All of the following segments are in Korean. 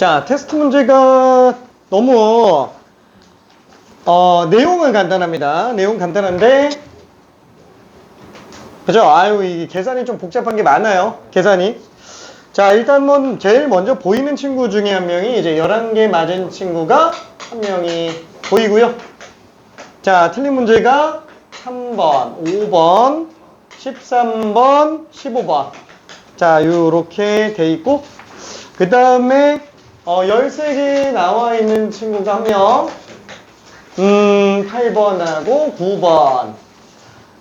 자, 테스트 문제가 너무 내용은 간단합니다. 내용 간단한데 그죠? 아유, 이 계산이 좀 복잡한 게 많아요. 계산이. 자, 일단 뭐 제일 먼저 보이는 친구 중에 한 명이 이제 11개 맞은 친구가 한 명이 보이고요. 자, 틀린 문제가 3번, 5번, 13번, 15번. 자, 요렇게 돼 있고 그 다음에 13개 나와 있는 친구가 한 명. 8번하고 9번.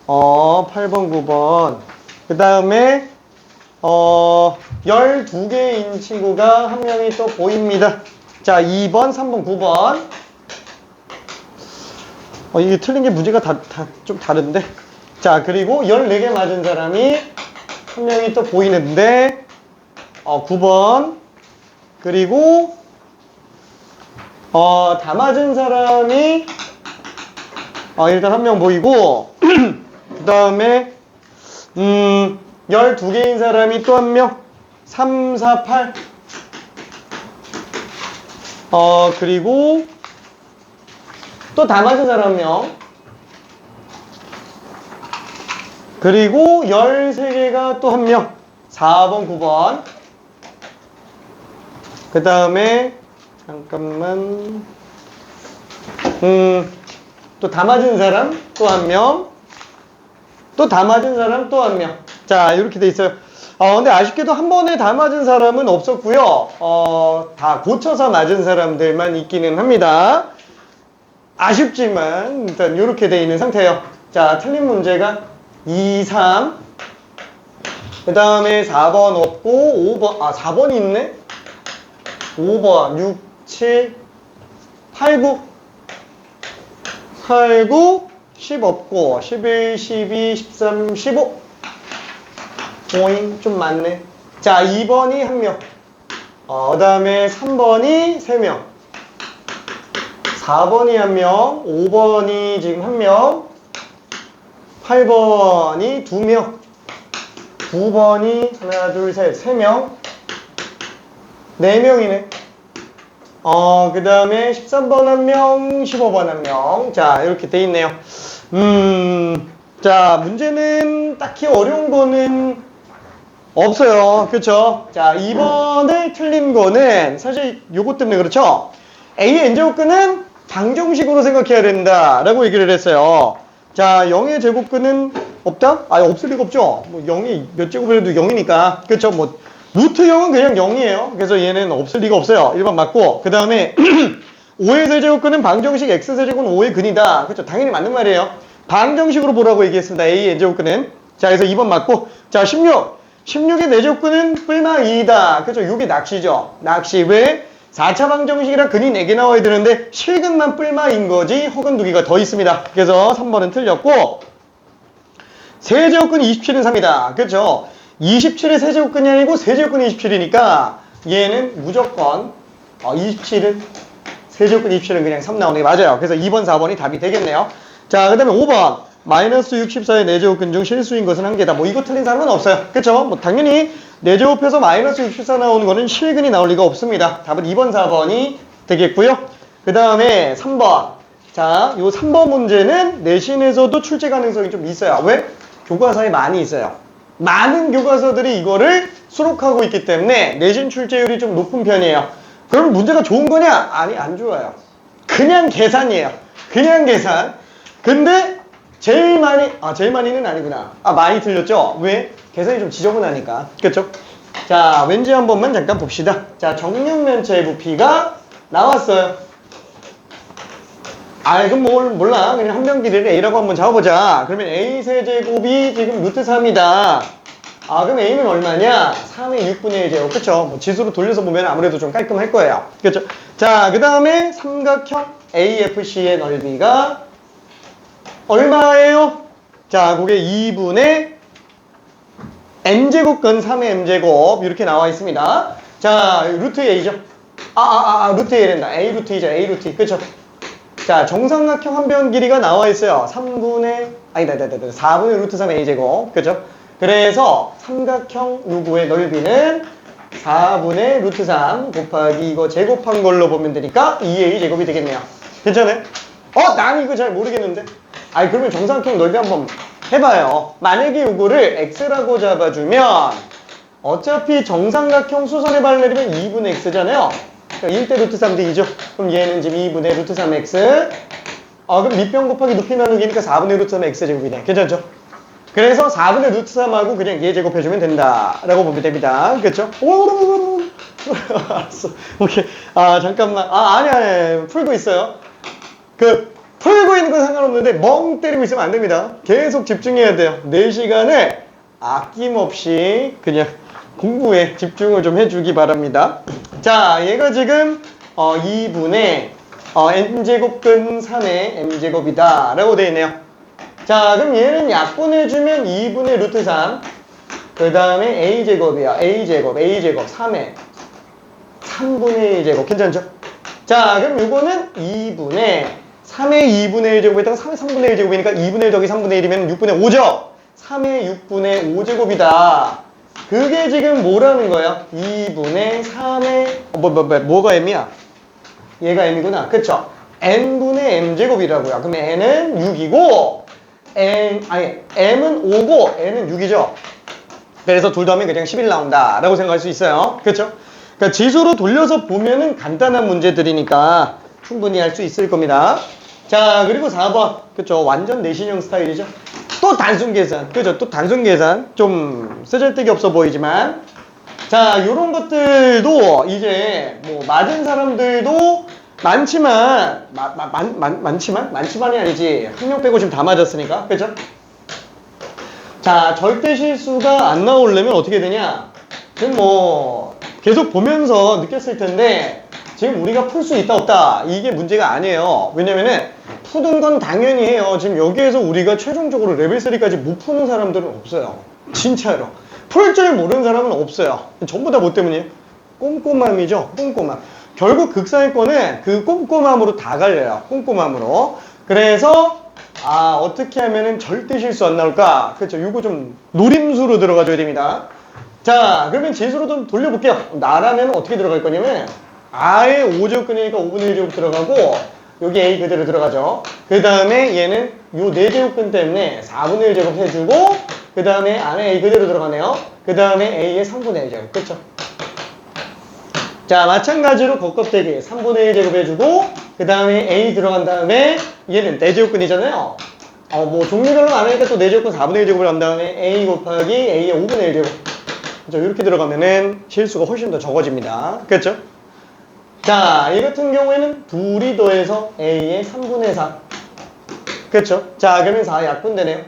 8번, 9번. 그 다음에 12개인 친구가 한 명이 또 보입니다. 자, 2번, 3번, 9번. 이게 틀린 게 문제가 다 좀 다른데. 자, 그리고 14개 맞은 사람이 한 명이 또 보이는데 9번. 그리고 다 맞은 사람이 일단 한 명 보이고 그 다음에 12개인 사람이 또 한 명 3, 4, 8 그리고 또 다 맞은 사람 한 명 그리고 13개가 또 한 명 4번, 9번 그 다음에 잠깐만 또 다 맞은 사람 또 한 명 또 다 맞은 사람 또 한 명 자 이렇게 돼 있어요. 근데 아쉽게도 한 번에 다 맞은 사람은 없었고요. 다 고쳐서 맞은 사람들만 있기는 합니다. 아쉽지만 일단 이렇게 돼 있는 상태예요. 자, 틀린 문제가 2, 3 그 다음에 4번 없고 5번 4번이 있네. 5번 6, 7 8, 9 8, 9 10 없고 11, 12, 13, 15 오잉 좀 많네. 자, 2번이 한 명 그 다음에 3번이 3명 4번이 한 명 5번이 지금 한 명 8번이 2명 9번이 하나 둘 셋 3명 4명이네. 그 다음에 13번 한 명 15번 한 명 자 이렇게 돼 있네요. 자, 문제는 딱히 어려운 거는 없어요. 그쵸? 자, 2번을 틀린 거는 사실 요것 때문에 그렇죠? A의 n제곱근은 방정식으로 생각해야 된다 라고 얘기를 했어요. 자, 0의 제곱근은 없다? 없을 리가 없죠? 뭐 0이 몇 제곱이라도 0이니까. 그쵸? 뭐 루트 0은 그냥 0이에요. 그래서 얘는 없을 리가 없어요. 1번 맞고. 그 다음에 5의 세제곱근은 방정식 x세제곱은 5의 근이다. 그쵸? 당연히 맞는 말이에요. 방정식으로 보라고 얘기했습니다. A의 n제곱근은. 자, 그래서 2번 맞고. 자, 16의 내제곱근은 뿔마 2이다. 그쵸? 6이 낚시죠. 낚시. 왜? 4차 방정식이라 근이 4개 나와야 되는데 실근만 뿔마인 거지 혹은 2개가 더 있습니다. 그래서 3번은 틀렸고 세제곱근이 27은 3이다. 그쵸? 27의 세제곱근이 아니고 세제곱근이 27이니까 얘는 무조건 27은 세제곱근 27은 그냥 3 나오는 게 맞아요. 그래서 2번, 4번이 답이 되겠네요. 자, 그 다음에 5번 마이너스 64의 4제곱근 중 실수인 것은 한 개다. 뭐 이거 틀린 사람은 없어요. 그쵸? 뭐 당연히 4제곱해서 마이너스 64 나오는 거는 실근이 나올 리가 없습니다. 답은 2번, 4번이 되겠고요. 그 다음에 3번. 자, 요 3번 문제는 내신에서도 출제 가능성이 좀 있어요. 왜? 교과서에 많이 있어요. 많은 교과서들이 이거를 수록하고 있기 때문에 내신 출제율이 좀 높은 편이에요. 그럼 문제가 좋은 거냐? 아니, 안 좋아요. 그냥 계산이에요. 그냥 계산. 근데 제일 많이는 아니구나. 많이 틀렸죠? 왜? 계산이 좀 지저분하니까. 그쵸? 자, 왠지 한 번만 잠깐 봅시다. 자, 정육면체의 부피가 나왔어요. 그럼 몰라. 그냥 한 명 길이를 A라고 한번 잡아보자. 그러면 A 세제곱이 지금 루트 3이다. 그럼 A는 얼마냐? 3의 6분의 1 제곱. 그쵸? 뭐 지수로 돌려서 보면 아무래도 좀 깔끔할 거예요. 그쵸? 자, 그 다음에 삼각형 AFC의 넓이가 얼마예요? 자, 그게 2분의 n제곱 근 3의 m제곱 이렇게 나와 있습니다. 자, 루트 a죠. 루트 a랜다. a 루트 2죠. a 루트 2. 그쵸? 자, 정삼각형 한 변 길이가 나와 있어요. 4분의 루트 3의 a제곱. 그죠? 그래서 삼각형 누구의 넓이는 4분의 루트 3 곱하기 이거 제곱한 걸로 보면 되니까 2a 제곱이 되겠네요. 괜찮아요? 난 이거 잘 모르겠는데. 그러면 정사각형 넓이 한번 해봐요. 만약에 이거를 x라고 잡아주면 어차피 정삼각형 수선의 발레리면 2분의 x잖아요. 그러니까 1대 루트 3대 2죠. 그럼 얘는 지금 2분의 루트 3x. 그럼 밑변 곱하기 높이 나누기니까 4분의 루트 3 x제곱이네. 괜찮죠? 그래서 4분의 루트 3하고 그냥 얘 제곱해주면 된다라고 보면 됩니다. 그렇죠? 알았어. 오케이. 잠깐만. 아니. 풀고 있어요. 풀고 있는 건 상관없는데 멍 때리고 있으면 안 됩니다. 계속 집중해야 돼요. 4시간을 아낌없이 그냥 공부에 집중을 좀 해주기 바랍니다. 자, 얘가 지금 2분의 m제곱근 3의 m제곱이다 라고 되어 있네요. 자, 그럼 얘는 약분해주면 2분의 루트 3, 그 다음에 a제곱이야. a제곱 3의 3분의 1제곱. 괜찮죠? 자, 그럼 이거는 3의 2분의 1제곱에다가 3의 3분의 1제곱이니까 2분의 1 더하기 3분의 1이면 6분의 5죠? 3의 6분의 5제곱이다. 그게 지금 뭐라는 거야? 2분의 3의 뭐가 m이야? 얘가 m이구나. 그쵸? n분의 m제곱이라고요. 그럼 n은 6이고 m은 5고 n은 6이죠. 그래서 둘 더하면 그냥 11 나온다 라고 생각할 수 있어요. 그쵸? 그러니까 지수로 돌려서 보면은 간단한 문제들이니까 충분히 할 수 있을 겁니다. 자, 그리고 4번. 그쵸? 완전 내신형 스타일이죠. 또 단순 계산. 그죠? 또 단순 계산. 좀 쓰잘데기 없어 보이지만. 자, 요런 것들도 이제 뭐 맞은 사람들도 많지만, 많지만이 아니지. 한 명 빼고 지금 다 맞았으니까. 그죠? 자, 절대 실수가 안 나오려면 어떻게 되냐? 지금 뭐 계속 보면서 느꼈을 텐데 지금 우리가 풀 수 있다 없다 이게 문제가 아니에요. 왜냐면은 푸는 건 당연히 해요. 지금 여기에서 우리가 최종적으로 레벨 3까지 못 푸는 사람들은 없어요. 진짜로. 풀 줄 모르는 사람은 없어요. 전부 다 뭐 때문이에요? 꼼꼼함이죠. 꼼꼼함. 결국 극사위권은 그 꼼꼼함으로 다 갈려요. 꼼꼼함으로. 그래서 어떻게 하면은 절대 실수 안 나올까? 그렇죠. 이거 좀 노림수로 들어가줘야 됩니다. 자, 그러면 지수로 좀 돌려볼게요. 나라면 어떻게 들어갈 거냐면 아예 5제곱근이니까 5분의 1제곱 들어가고 여기 a 그대로 들어가죠. 그 다음에 얘는 요 4제곱근 때문에 4분의 1제곱 해주고 그 다음에 안에 a 그대로 들어가네요. 그 다음에 a의 3분의 1제곱. 그렇죠? 자, 마찬가지로 겉껍데기 3분의 1제곱 해주고 그 다음에 a 들어간 다음에 얘는 4제곱근이잖아요. 뭐 종류별로 많으니까 또 4제곱근 4분의 1제곱을 한 다음에 a 곱하기 a의 5분의 1제곱. 그렇죠? 이렇게 들어가면은 실수가 훨씬 더 적어집니다. 그렇죠? 자, 이 같은 경우에는 둘이 더해서 a의 3분의 4. 그렇죠? 자, 그러면 4 약분되네요.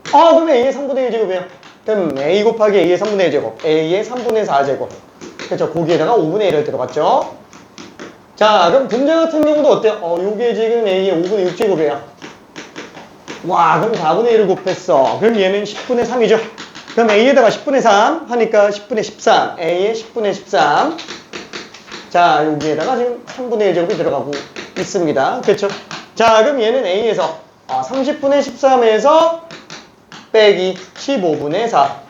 그러면 a의 3분의 1제곱이에요. 그럼 a 곱하기 a의 3분의 1제곱, a의 3분의 4제곱. 그렇죠? 거기에다가 5분의 1을 들어갔죠. 자, 그럼 분자 같은 경우도 어때요? 요게 지금 a의 5분의 6제곱이에요. 와, 그럼 4분의 1을 곱했어. 그럼 얘는 10분의 3이죠. 그럼 a에다가 10분의 3 하니까 10분의 13. a의 10분의 13. 자, 여기에다가 지금 3분의 1제곱이 들어가고 있습니다. 그렇죠? 자, 그럼 얘는 a에서 30분의 13에서 빼기 15분의 4.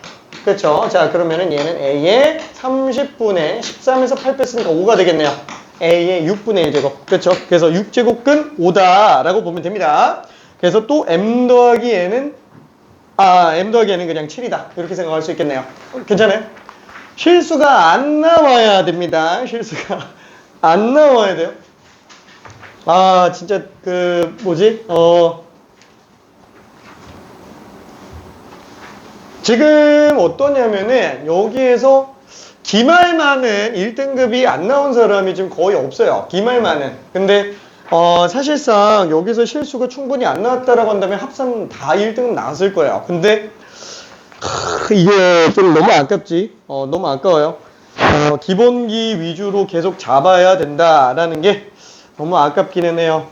그렇죠? 자, 그러면은 얘는 a의 30분의 13에서 8 뺐으니까 5가 되겠네요. a의 6분의 1제곱. 그렇죠? 그래서 6제곱근 5다라고 보면 됩니다. 그래서 또 m 더하기 n은 m 더하기 n은 그냥 7이다. 이렇게 생각할 수 있겠네요. 괜찮아요? 실수가 안 나와야 됩니다. 실수가 안 나와야 돼요. 진짜 지금 어떠냐면은 여기에서 기말만은 1등급이 안 나온 사람이 지금 거의 없어요. 기말만은. 근데 사실상 여기서 실수가 충분히 안 나왔다라고 한다면 합산 다 1등급 나왔을 거예요. 근데 이게 좀 너무 아깝지. 너무 아까워요. 기본기 위주로 계속 잡아야 된다라는 게 너무 아깝기는 해요.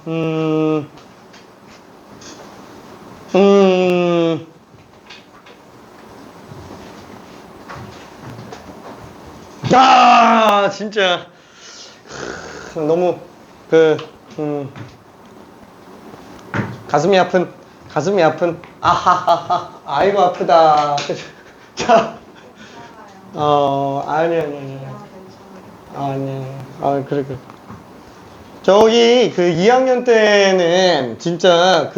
진짜 너무 가슴이 아픈 아하하하 아이고 아프다. 자, 아니. 그래. 저기, 그 2학년 때는 진짜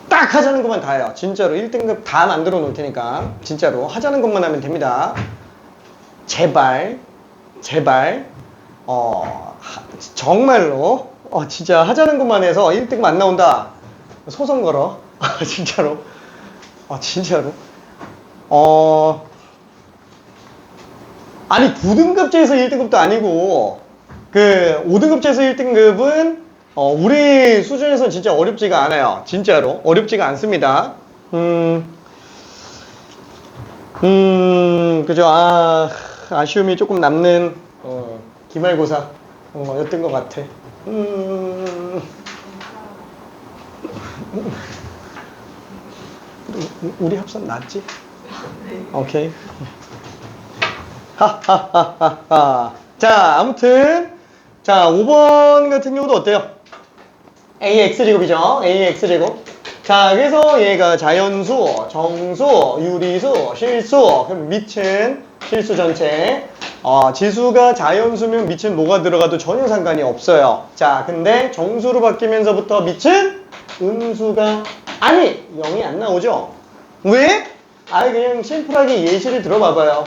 딱 하자는 것만 다 해요. 진짜로 1등급 다 만들어 놓을 테니까. 진짜로. 하자는 것만 하면 됩니다. 제발. 정말로. 진짜 하자는 것만 해서 1등급 안 나온다. 소송 걸어. 진짜로. 진짜로. 아니 9등급제에서 1등급도 아니고 그 5등급제에서 1등급은 우리 수준에서는 진짜 어렵지가 않아요. 진짜로 어렵지가 않습니다. 그죠. 아쉬움이 조금 남는 기말고사 였던 것 같아. 우리 합산 낫지? 오케이. 하하하하하. 자, 아무튼 자 5번 같은 경우도 어때요? AX제곱이죠. AX제곱. 자, 그래서 얘가 자연수, 정수, 유리수, 실수, 그럼 밑은 실수 전체. 지수가 자연수면 밑은 뭐가 들어가도 전혀 상관이 없어요. 자, 근데 정수로 바뀌면서부터 밑은 음수가 0이 안 나오죠. 왜? 그냥 심플하게 예시를 들어봐봐요.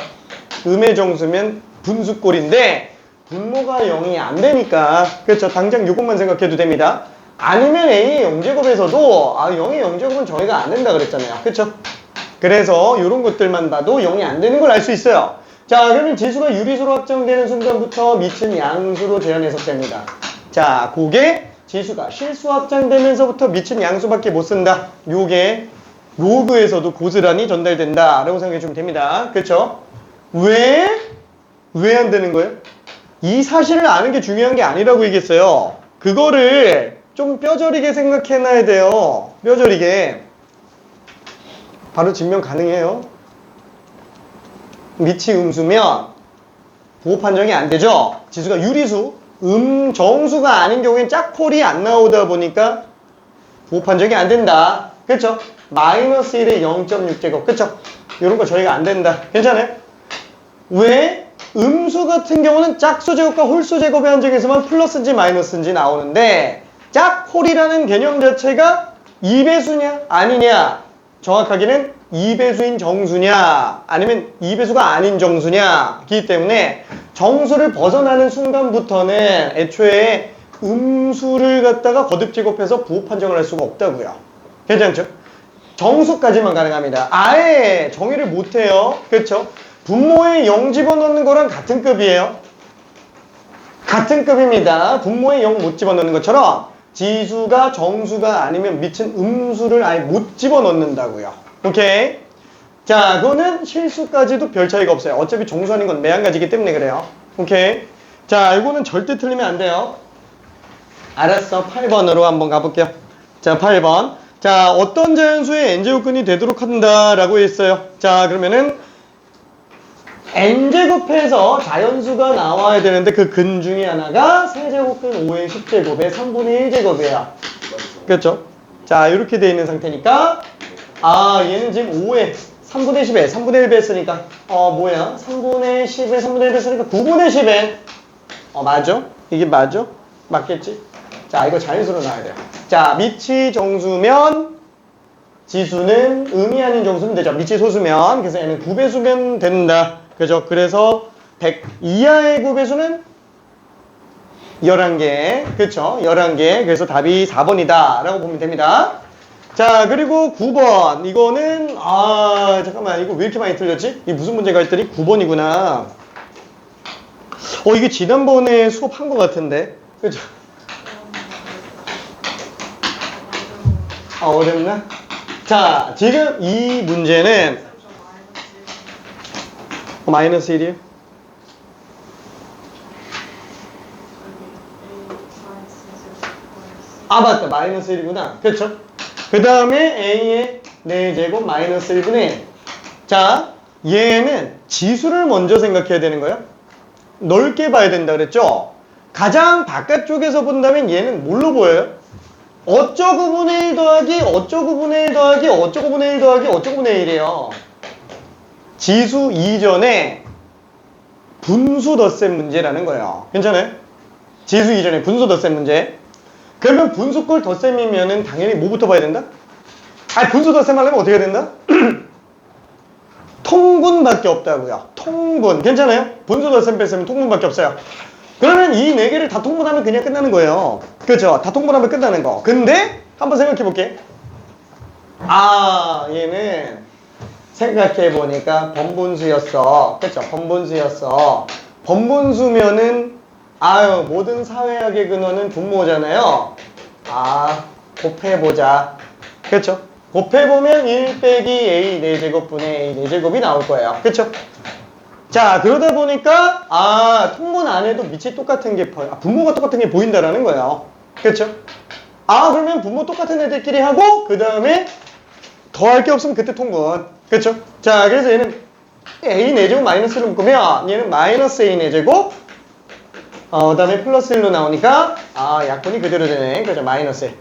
음의 정수면 분수꼴인데 분모가 0이 안 되니까, 그렇죠. 당장 이것만 생각해도 됩니다. 아니면 A의 0제곱에서도 0의 0제곱은 정의가 안 된다 그랬잖아요. 그렇죠? 그래서 이런 것들만 봐도 0이 안 되는 걸 알 수 있어요. 자, 그러면 지수가 유리수로 확정되는 순간부터 밑은 양수로 재현해서 됩니다. 자, 그게 지수가 실수 확정되면서부터 밑은 양수밖에 못 쓴다. 요게 로그에서도 고스란히 전달된다 라고 생각해 주면 됩니다. 그렇죠? 왜 안 되는 거예요? 이 사실을 아는 게 중요한 게 아니라고 얘기했어요. 그거를 좀 뼈저리게 생각해놔야 돼요. 뼈저리게. 바로 증명 가능해요. 밑이 음수면 부호 판정이 안 되죠. 지수가 유리수, 정수가 아닌 경우엔 짝폴이 안 나오다 보니까 부호 판정이 안 된다. 그렇죠? 마이너스 1의 0.6제곱. 그렇죠? 이런 거 저희가 안 된다. 괜찮아요? 왜? 음수 같은 경우는 짝수제곱과 홀수제곱의 한정에서만 플러스인지 마이너스인지 나오는데 짝홀이라는 개념 자체가 2배수냐 아니냐, 정확하게는 2배수인 정수냐 아니면 2배수가 아닌 정수냐 기 때문에 정수를 벗어나는 순간부터는 애초에 음수를 갖다가 거듭제곱해서 부호 판정을 할 수가 없다고요. 괜찮죠? 정수까지만 가능합니다. 아예 정의를 못해요. 그렇죠? 분모에 0 집어넣는 거랑 같은 급이에요. 같은 급입니다. 분모에 0 못 집어넣는 것처럼 지수가 정수가 아니면 밑은 음수를 아예 못 집어넣는다고요. 오케이? 자, 그거는 실수까지도 별 차이가 없어요. 어차피 정수 아닌 건 매한가지기 때문에 그래요. 오케이? 자, 이거는 절대 틀리면 안 돼요. 알았어. 8번으로 한번 가볼게요. 자, 8번. 자, 어떤 자연수의 n제곱근이 되도록 한다라고 했어요. 자, 그러면은 n제곱해서 자연수가 나와야 되는데 그 근 중에 하나가 세제곱근 5의 10제곱의 3분의 1제곱이에요. 그렇죠? 자, 이렇게 돼 있는 상태니까 얘는 지금 5의 3분의 10에 3분의 1배 했으니까 3분의 10에 3분의 1배 했으니까 9분의 10에 맞아? 이게 맞아? 맞겠지? 자, 이거 자연수로 나와야 돼요. 자, 밑이 정수면 지수는 음이 아닌 정수면 되죠. 밑이 소수면. 그래서 얘는 9배수면 된다. 그죠? 그래서 100 이하의 9배수는 11개. 그쵸? 11개. 그래서 답이 4번이다. 라고 보면 됩니다. 자, 그리고 9번. 이거는, 잠깐만. 이거 왜 이렇게 많이 틀렸지? 이게 무슨 문제가 했더니 9번이구나. 이게 지난번에 수업한 것 같은데. 그죠? 어렵나? 자, 지금 이 문제는 마이너스 1이에요? 맞다. 마이너스 1이구나. 그렇죠? 그 다음에 A의 4제곱 마이너스 1분의 1. 자, 얘는 지수를 먼저 생각해야 되는 거예요. 넓게 봐야 된다 그랬죠? 가장 바깥쪽에서 본다면 얘는 뭘로 보여요? 어쩌구분의 1 더하기 어쩌구분의 1 더하기 어쩌구분의 1 더하기 어쩌구분의 1이에요. 지수 이전에 분수 덧셈 문제라는 거예요. 괜찮아요? 지수 이전에 분수 덧셈 문제. 그러면 분수꼴 덧셈이면은 당연히 뭐부터 봐야 된다? 분수 덧셈 하려면 어떻게 해야 된다? 통분밖에 없다고요. 통분. 괜찮아요? 분수 덧셈 뺐으면 통분밖에 없어요. 그러면 이 네 개를 다 통분하면 그냥 끝나는 거예요. 그렇죠? 다 통분하면 끝나는 거. 근데 한번 생각해 볼게. 얘는 생각해 보니까 번분수였어. 그렇죠? 번분수였어. 번분수면은 모든 사회학의 근원은 분모잖아요. 곱해보자. 그렇죠? 곱해보면 1 빼기 a 4제곱분의 a 4제곱이 나올 거예요. 그렇죠? 자, 그러다 보니까 통분 안 해도 밑이 똑같은 게 분모가 똑같은 게 보인다라는 거예요. 그렇죠? 그러면 분모 똑같은 애들끼리 하고 그 다음에 더할 게 없으면 그때 통분. 그렇죠? 자, 그래서 얘는 a 4제곱 마이너스를 묶으면 얘는 마이너스 a 4제곱 그 다음에 플러스 1로 나오니까 약분이 그대로 되네. 그죠? 마이너스 1.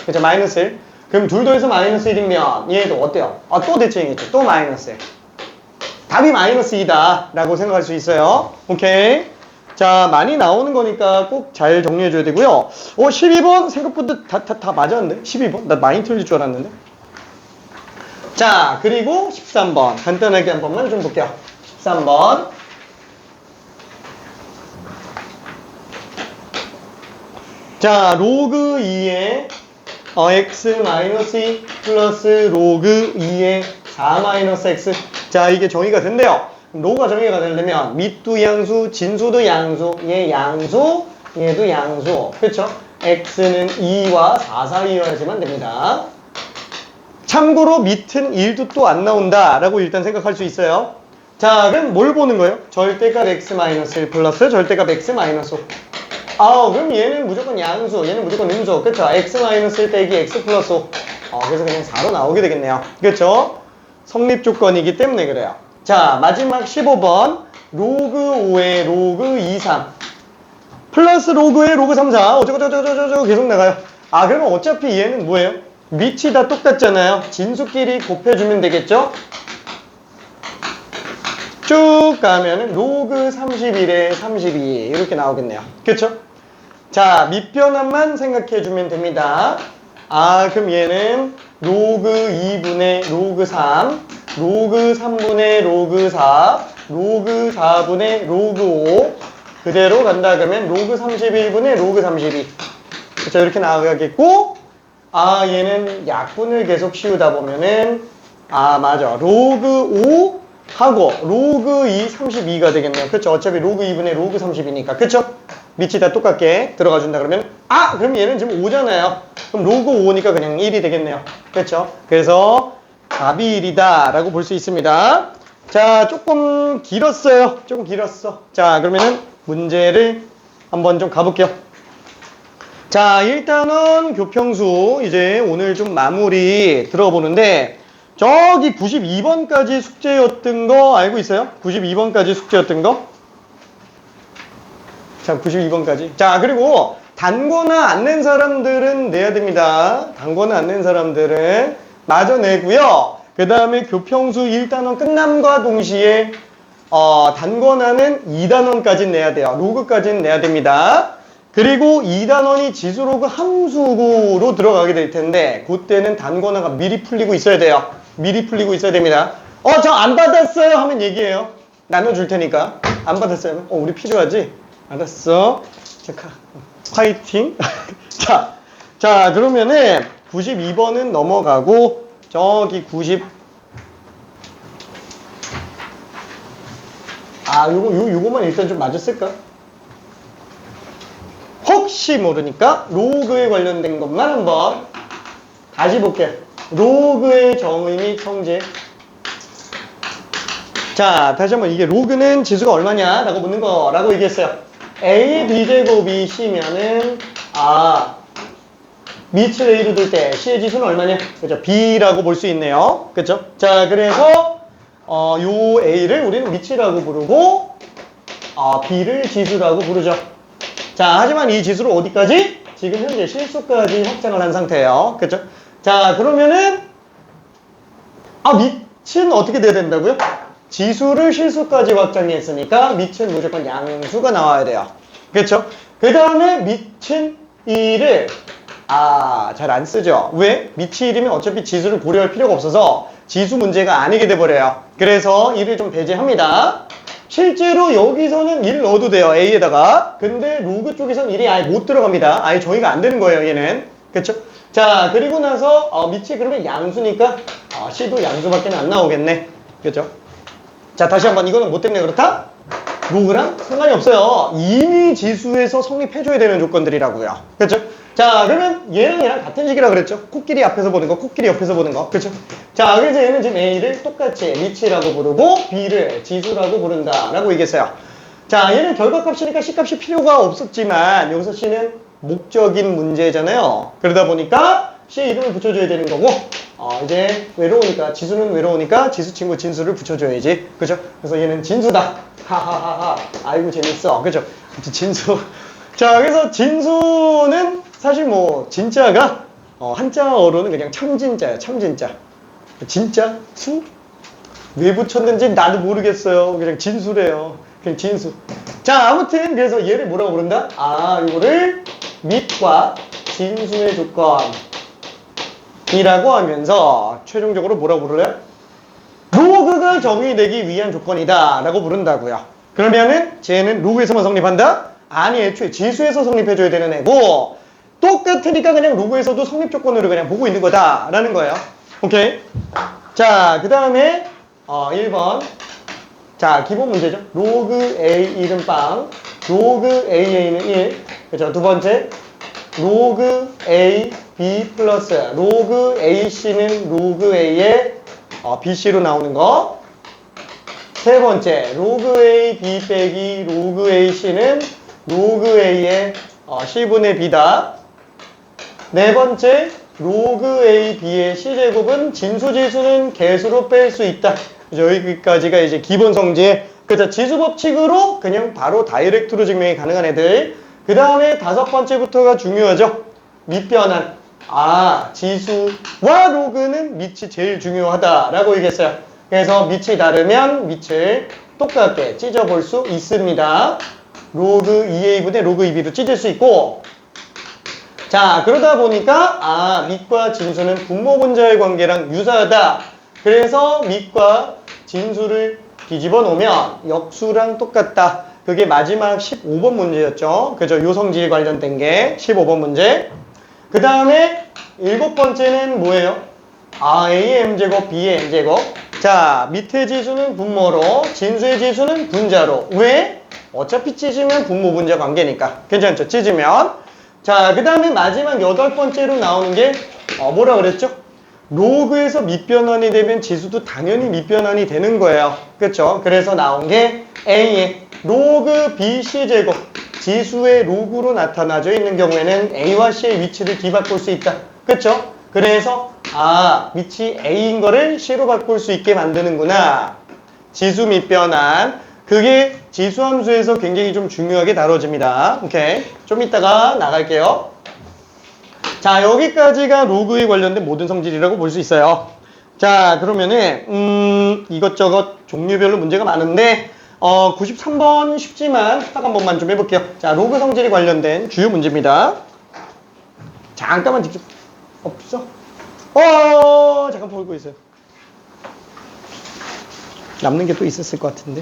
그죠? 마이너스 1. 그럼 둘 더해서 마이너스 1이면 얘도 어때요? 또 대칭이겠죠. 또 마이너스 1. 답이 마이너스 2다 라고 생각할 수 있어요. 오케이. 자, 많이 나오는 거니까 꼭 잘 정리해 줘야 되고요. 12번 생각보다 다 맞았는데? 12번? 나 많이 틀릴 줄 알았는데? 자, 그리고 13번 간단하게 한 번만 좀 볼게요. 13번 자, 로그 2의 x-2 플러스 로그 2의 4-x. 자, 이게 정의가 된대요. 로그가 정의가 되려면 밑도 양수, 진수도 양수, 얘 양수, 얘도 양수. 그쵸? x는 2와 4 사이여야지만 됩니다. 참고로 밑은 1도 또 안 나온다 라고 일단 생각할 수 있어요. 자, 그럼 뭘 보는 거예요? 절대값 x-1 플러스 절대값 x-5. 그럼 얘는 무조건 양수, 얘는 무조건 음수. 그쵸? x-1 빼기 x 플러스 5. 그래서 그냥 4로 나오게 되겠네요. 그쵸? 성립 조건이기 때문에 그래요. 자, 마지막 15번. 로그 5의 로그 2, 3. 플러스 로그의 로그 3, 4. 어쩌고저쩌고저쩌고 계속 나가요. 그러면 어차피 얘는 뭐예요? 밑이 다 똑같잖아요. 진수끼리 곱해주면 되겠죠? 쭉 가면은 로그 31에 32 이렇게 나오겠네요. 그쵸? 자, 밑변환만 생각해주면 됩니다. 그럼 얘는 로그 2분의 로그 3, 로그 3분의 로그 4, 로그 4분의 로그 5 그대로 간다 그러면 로그 31분의 로그 32. 그쵸? 이렇게 나가겠고 얘는 약분을 계속 씌우다 보면은 맞아. 로그 5 하고 로그 2 32가 되겠네요. 그쵸? 어차피 로그 2분의 로그 30이니까. 그쵸? 밑이 다 똑같게 들어가 준다 그러면 그럼 얘는 지금 5잖아요. 그럼 로그 5니까 그냥 1이 되겠네요. 그쵸? 그래서 답이 1이다 라고 볼 수 있습니다. 자, 조금 길었어요. 조금 길었어. 자, 그러면은 문제를 한번 좀 가볼게요. 자, 일단은 교평수 이제 오늘 좀 마무리 들어보는데 저기 92번까지 숙제였던 거 알고 있어요? 92번까지 숙제였던 거? 자, 92번까지. 자, 그리고 단거나 안 낸 사람들은 내야 됩니다. 단거나 안 낸 사람들은 마저 내고요. 그 다음에 교평수 1단원 끝남과 동시에 단거나는 2단원까지 내야 돼요. 로그까지는 내야 됩니다. 그리고 2단원이 지수로그 함수로 들어가게 될 텐데 그때는 단거나가 미리 풀리고 있어야 돼요. 미리 풀리고 있어야 됩니다. 저 안 받았어요 하면 얘기해요. 나눠줄 테니까. 안 받았어요. 우리 필요하지? 알았어. 화이팅. 자, 그러면은 92번은 넘어가고 저기 90 요거만 일단 좀 맞았을까? 혹시 모르니까 로그에 관련된 것만 한번 다시 볼게요. 로그의 정의 및 성질. 자, 다시 한번 이게 로그는 지수가 얼마냐 라고 묻는 거라고 얘기했어요. A, B제곱이 C면은 밑을 A로 둘 때 C의 지수는 얼마냐? 그죠? B라고 볼 수 있네요. 그죠? 자, 그래서 요 A를 우리는 밑이라고 부르고 B를 지수라고 부르죠. 자, 하지만 이 지수를 어디까지? 지금 현재 실수까지 확장을 한 상태예요. 그렇죠? 자, 그러면은 밑은 어떻게 돼야 된다고요? 지수를 실수까지 확장했으니까 밑은 무조건 양수가 나와야 돼요. 그렇죠? 그 다음에 밑은 2를 잘 안 쓰죠. 왜? 밑이 1이면 어차피 지수를 고려할 필요가 없어서 지수 문제가 아니게 돼버려요. 그래서 1을 좀 배제합니다. 실제로 여기서는 1 넣어도 돼요. A에다가. 근데 로그 쪽에서는 1이 아예 못 들어갑니다. 아예 정의가 안 되는 거예요. 얘는. 그쵸? 자, 그리고 나서 밑이 그러면 양수니까 C도 양수밖에 안 나오겠네. 그죠? 자, 다시 한번 이거는 뭐 때문에 그렇다? 로그랑 상관이 없어요. 이미 지수에서 성립해줘야 되는 조건들이라고요. 그렇죠? 자, 그러면 얘랑 얘랑 같은 식이라 그랬죠? 코끼리 앞에서 보는 거, 코끼리 옆에서 보는 거. 그렇죠? 자, 그래서 얘는 지금 A를 똑같이 밑이라고 부르고 B를 지수라고 부른다 라고 얘기했어요. 자, 얘는 결과값이니까 C값이 필요가 없었지만 여기서 C는 목적인 문제잖아요. 그러다 보니까 C 이름을 붙여줘야 되는 거고 이제 외로우니까 지수는 외로우니까 지수 친구 진수를 붙여줘야지. 그죠? 그래서 얘는 진수다. 하하하하. 아이고 재밌어. 그죠? 진수. 자, 그래서 진수는 사실 뭐 진짜가 한자어로는 그냥 참진자예요. 참진자. 진짜? 수? 왜 붙였는지 나도 모르겠어요. 그냥 진수래요. 그냥 진수. 자, 아무튼 그래서 얘를 뭐라고 부른다? 이거를 밑과 진수의 조건이라고 하면서 최종적으로 뭐라고 부를래요? 로그가 정의되기 위한 조건이다 라고 부른다고요. 그러면은 쟤는 로그에서만 성립한다? 아니, 애초에 지수에서 성립해줘야 되는 애고 똑같으니까 그냥 로그에서도 성립 조건으로 그냥 보고 있는 거다 라는 거예요. 오케이? 자, 그 다음에 1번. 자, 기본 문제죠. 로그 A 이름빵. 로그 AA는 1. 그죠? 두 번째. 로그 A B 플러스 로그 AC는 로그 A의 BC로 나오는 거. 세 번째. 로그 A B 빼기 로그 AC는 로그 A의 C분의 B다. 네 번째. 로그 A B의 C제곱은 진수지수는 개수로 뺄 수 있다. 여기까지가 이제 기본 성질. 그래서 지수 법칙으로 그냥 바로 다이렉트로 증명이 가능한 애들. 그 다음에 다섯 번째부터가 중요하죠. 밑변환. 지수와 로그는 밑이 제일 중요하다라고 얘기했어요. 그래서 밑이 다르면 밑을 똑같게 찢어볼 수 있습니다. 로그 2a분의 로그 2b로 찢을 수 있고, 자, 그러다 보니까 밑과 진수는 분모분자의 관계랑 유사하다. 그래서 밑과 진수를 뒤집어 놓으면 역수랑 똑같다. 그게 마지막 15번 문제였죠. 그죠? 요성질 관련된 게 15번 문제. 그 다음에 일곱 번째는 뭐예요? A의 m제곱, B의 m제곱. 자, 밑의 지수는 분모로, 진수의 지수는 분자로. 왜? 어차피 찢으면 분모분자 관계니까. 괜찮죠? 찢으면. 자, 그 다음에 마지막 여덟 번째로 나오는 게 뭐라 그랬죠? 로그에서 밑변환이 되면 지수도 당연히 밑변환이 되는 거예요. 그렇죠? 그래서 나온 게 A의 로그 BC제곱. 지수의 로그로 나타나져 있는 경우에는 A와 C의 위치를 뒤바꿀 수 있다. 그렇죠? 그래서 밑이 A인 거를 C로 바꿀 수 있게 만드는구나. 지수 밑변환. 그게 지수함수에서 굉장히 좀 중요하게 다뤄집니다. 오케이. 좀 이따가 나갈게요. 자, 여기까지가 로그에 관련된 모든 성질이라고 볼 수 있어요. 자, 그러면은 이것저것 종류별로 문제가 많은데 93번 쉽지만 딱 한 번만 좀 해볼게요. 자, 로그 성질에 관련된 주요 문제입니다. 잠깐만 직접 없어? 잠깐 보고 있어요. 남는 게 또 있었을 것 같은데.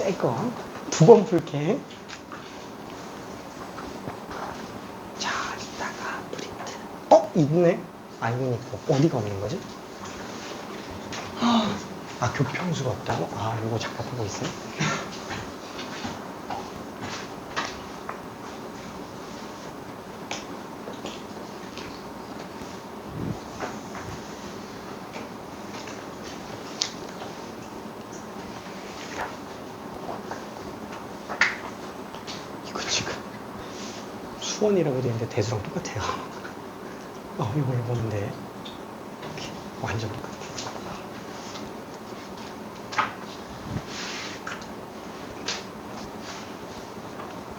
새거 두 번 풀게. 있네? 아니고 어디가 없는 거지? 아, 교평수가 없다고? 아, 이거 잠깐 보고 있어. 이거 지금 수원이라고 되어 있는데 대수랑 똑같아요. 이걸 보는데 이렇게 완전 똑같아.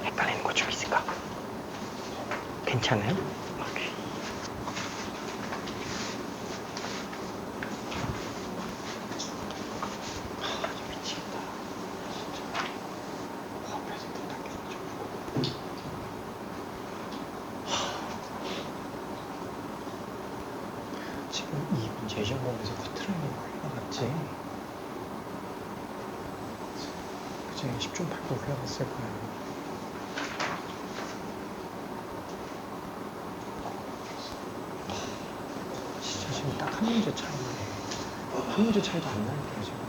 헷갈리는 거 좀 있을까? 괜찮아요? 오케이. 좀 미치겠다. 진짜. 화면에서 문 닫혀가지고. 지금 이 문제 시험범에서 커트라인이 올라갔지? 그치? 10.8도 올라갔을 거야. 진짜 지금 딱 한 문제 차이인데 한 문제 차이도 안 나니까 지금.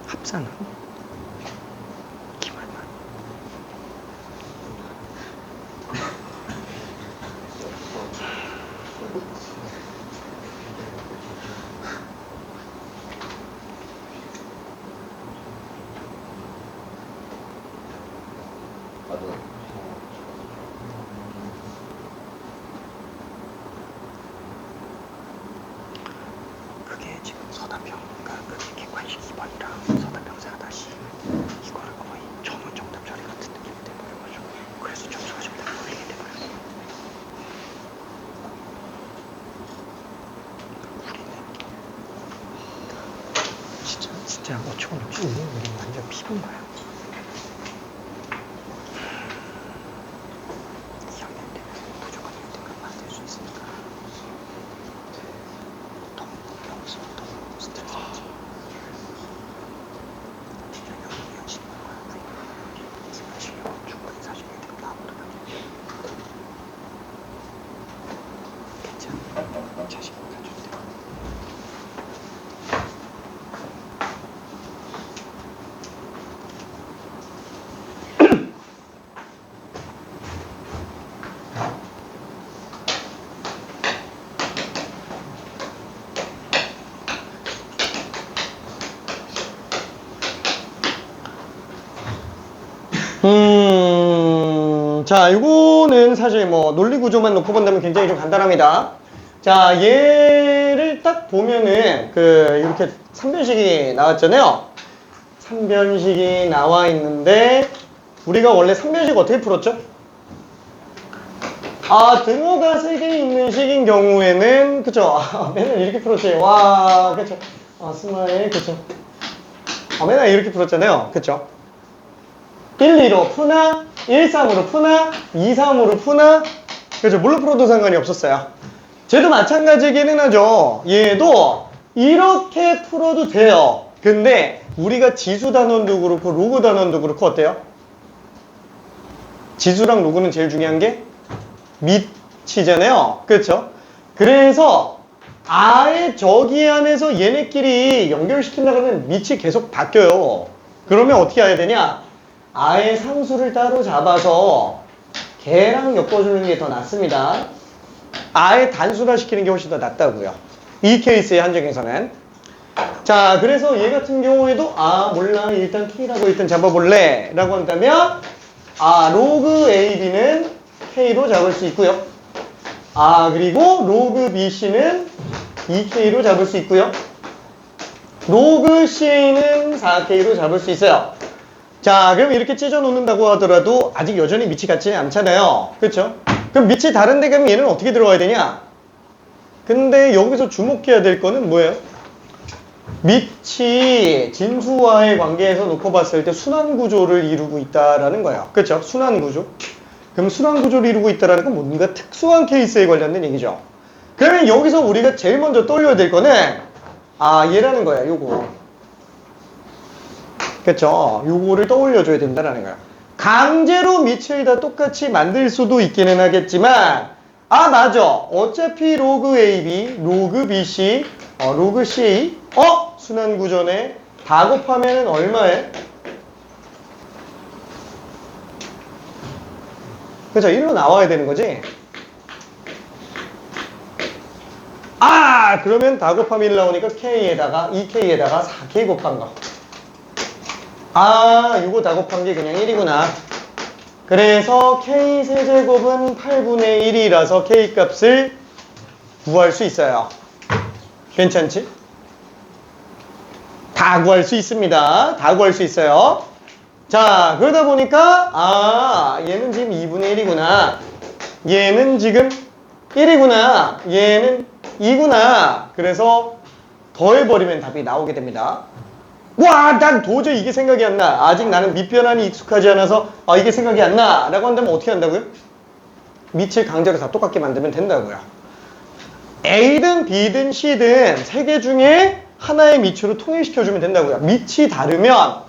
합산은 기말만. 서답형, 그러니까 그게 객관식 2번이랑 서답형 4다시 이거를 거의 전문 정답 처리 같은 느낌이 돼버려가지고 그래서 점수가 좀 다 걸리게 돼버렸어. 우리는 진짜 5초 없이 우리는 완전 피본 거야. 2학년 때는 무조건 1등급 받을 수 있으니까 너무 스트레스 받지. 진짜 영웅이 열심히 먹어야 이 실력은 충분히 사실 1등급 나보다 괜찮아. 자신감 가져도 돼. 자, 이거는 사실 뭐 논리 구조만 놓고 본다면 굉장히 좀 간단합니다. 자, 얘를 딱 보면은 이렇게 3변식이 나왔잖아요. 3변식이 나와 있는데 우리가 원래 3변식 어떻게 풀었죠? 등호가 3개 있는 식인 경우에는 그쵸? 맨날 이렇게 풀었지. 와, 그쵸? 스마일, 그쵸? 맨날 이렇게 풀었잖아요. 그쵸? 1, 2로 푸나 1, 3으로 푸나 2, 3으로 푸나 그죠? 뭘로 풀어도 상관이 없었어요. 쟤도 마찬가지기는 하죠. 얘도 이렇게 풀어도 돼요. 근데 우리가 지수 단원도 그렇고 로그 단원도 그렇고 어때요? 지수랑 로그는 제일 중요한 게 밑이잖아요. 그렇죠? 그래서 아예 저기 안에서 얘네끼리 연결시키려고 하면 밑이 계속 바뀌어요. 그러면 어떻게 해야 되냐? 아예 상수를 따로 잡아서 걔랑 엮어주는 게 더 낫습니다. 아예 단순화 시키는 게 훨씬 더 낫다고요. 이 케이스의 한정에서는. 자, 그래서 얘 같은 경우에도 몰라 일단 K라고 일단 잡아볼래 라고 한다면 로그 AB는 K로 잡을 수 있고요. 그리고 로그 BC는 2K로 잡을 수 있고요. 로그 CA는 4K로 잡을 수 있어요. 자, 그럼 이렇게 찢어 놓는다고 하더라도 아직 여전히 밑이 같지는 않잖아요. 그렇죠? 그럼 밑이 다른데 그럼 얘는 어떻게 들어가야 되냐? 근데 여기서 주목해야 될 거는 뭐예요? 밑이 진수와의 관계에서 놓고 봤을 때 순환 구조를 이루고 있다라는 거예요. 그렇죠? 순환 구조. 그럼 순환 구조를 이루고 있다라는 건 뭔가 특수한 케이스에 관련된 얘기죠. 그러면 여기서 우리가 제일 먼저 떠올려야 될 거는 얘라는 거야. 요거. 그쵸? 요거를 떠올려줘야 된다는 거야. 강제로 밑을 다 똑같이 만들 수도 있기는 하겠지만 맞아. 어차피 로그 AB, 로그 BC, 로그 CA 순환구조네. 다 곱하면 얼마에? 그쵸? 1로 나와야 되는 거지? 그러면 다 곱하면 1 나오니까 K에다가 2K에다가 4K 곱한 거. 요거 다 곱한 게 그냥 1이구나. 그래서 K 세제곱은 8분의 1이라서 K 값을 구할 수 있어요. 괜찮지? 다 구할 수 있습니다. 다 구할 수 있어요. 자, 그러다 보니까 얘는 지금 2분의 1이구나. 얘는 지금 1이구나. 얘는 2구나. 그래서 더해버리면 답이 나오게 됩니다. 난 도저히 이게 생각이 안 나. 아직 나는 밑변환이 익숙하지 않아서 이게 생각이 안 나. 라고 한다면 어떻게 한다고요? 밑을 강제로 다 똑같게 만들면 된다고요. A든 B든 C든 세 개 중에 하나의 밑으로 통일시켜주면 된다고요. 밑이 다르면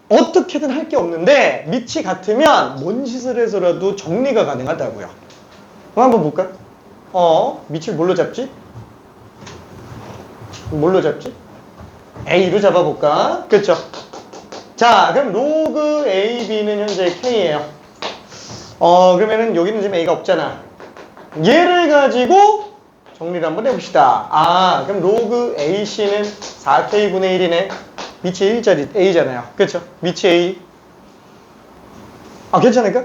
어떻게든 할 게 없는데 밑이 같으면 뭔 짓을 해서라도 정리가 가능하다고요. 한번 볼까? 밑을 뭘로 잡지? 뭘로 잡지? A로 잡아볼까? 그쵸? 자, 그럼 로그 AB는 현재 K예요. 그러면은 여기는 지금 A가 없잖아. 얘를 가지고 정리를 한번 해봅시다. 그럼 로그 AC는 4K분의 1이네. 밑이 1짜리 A잖아요. 그쵸? 밑이 A. 괜찮을까?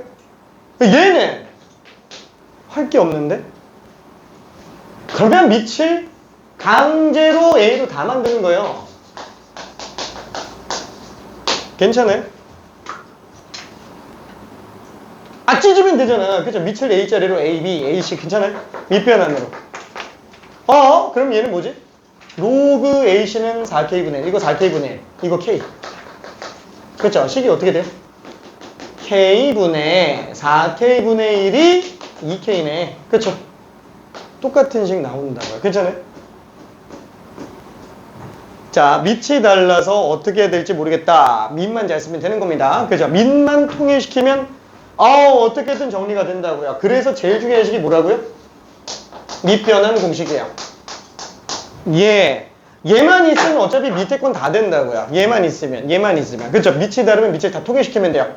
얘는 할 게 없는데? 그러면 밑을 강제로 A로 다 만드는 거예요. 괜찮아요? 아, 찢으면 되잖아. 그죠? 밑을 A자리로 A, B, A, C 괜찮아요? 밑변 안으로. 그럼 얘는 뭐지? 로그 AC는 4K분의 1. 이거 4K분의 1. 이거 K. 그렇죠? 식이 어떻게 돼요? K분의 4K분의 1이 2K네. 그렇죠? 똑같은 식 나온다고요. 괜찮아요? 자, 밑이 달라서 어떻게 해야 될지 모르겠다. 밑만 잘 쓰면 되는 겁니다. 그죠? 밑만 통일시키면 어떻게든 정리가 된다고요. 그래서 제일 중요한 식이 뭐라고요? 밑변환 공식이에요. 얘만 있으면 어차피 밑에 건 다 된다고요. 얘만 있으면. 그쵸? 밑이 다르면 밑을 다 통일시키면 돼요.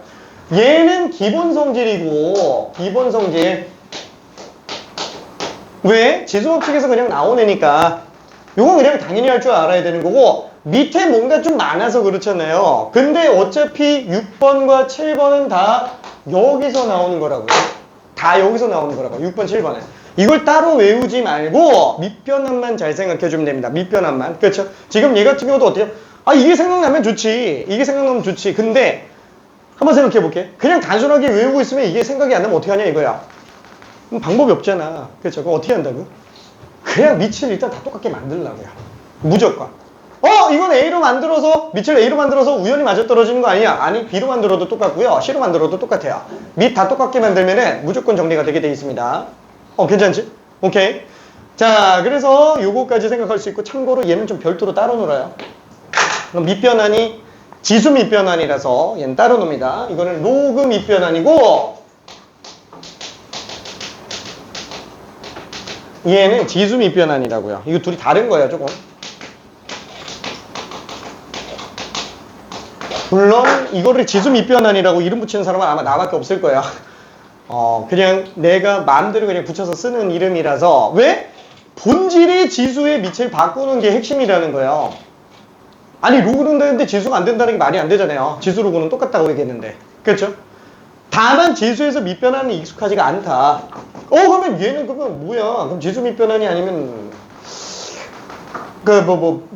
얘는 기본 성질이고, 기본 성질. 왜? 지수법칙에서 그냥 나온 애니까. 요건 그냥 당연히 할 줄 알아야 되는 거고, 밑에 뭔가 좀 많아서 그렇잖아요. 근데 어차피 6번과 7번은 다 여기서 나오는 거라고요. 다 여기서 나오는 거라고요. 6번, 7번은. 이걸 따로 외우지 말고 밑변환만 잘 생각해 주면 됩니다. 밑변환만. 그렇죠? 지금 얘 같은 경우도 어때요? 이게 생각나면 좋지. 근데 한번 생각해 볼게. 그냥 단순하게 외우고 있으면 이게 생각이 안 나면 어떻게 하냐 이거야. 방법이 없잖아. 그렇죠? 그럼 어떻게 한다고? 그냥 밑을 일단 다 똑같게 만들려고요. 무조건. 이건 A로 만들어서, 밑을 A로 만들어서 우연히 맞아떨어지는 거 아니야? 아니, B로 만들어도 똑같고요. C로 만들어도 똑같아요. 밑 다 똑같게 만들면은 무조건 정리가 되게 돼 있습니다. 괜찮지? 오케이. 자, 그래서 요거까지 생각할 수 있고, 참고로 얘는 좀 별도로 따로 놀아요. 그럼 밑변환이 지수 밑변환이라서 얘는 따로 놉니다. 이거는 로그 밑변환이고, 얘는 지수 밑변환이라고요. 이거 둘이 다른 거예요, 조금. 물론 이거를 지수 밑변환이라고 이름 붙이는 사람은 아마 나밖에 없을 거예요. 그냥 내가 마음대로 그냥 붙여서 쓰는 이름이라서. 왜? 본질이 지수의 밑을 바꾸는 게 핵심이라는 거예요. 아니, 로그는 되는데 지수가 안 된다는 게 말이 안 되잖아요. 지수 로그는 똑같다고 얘기했는데. 그렇죠? 다만 지수에서 밑변환이 익숙하지가 않다. 그러면 얘는 그러면 뭐야? 그럼 지수 밑변환이 아니면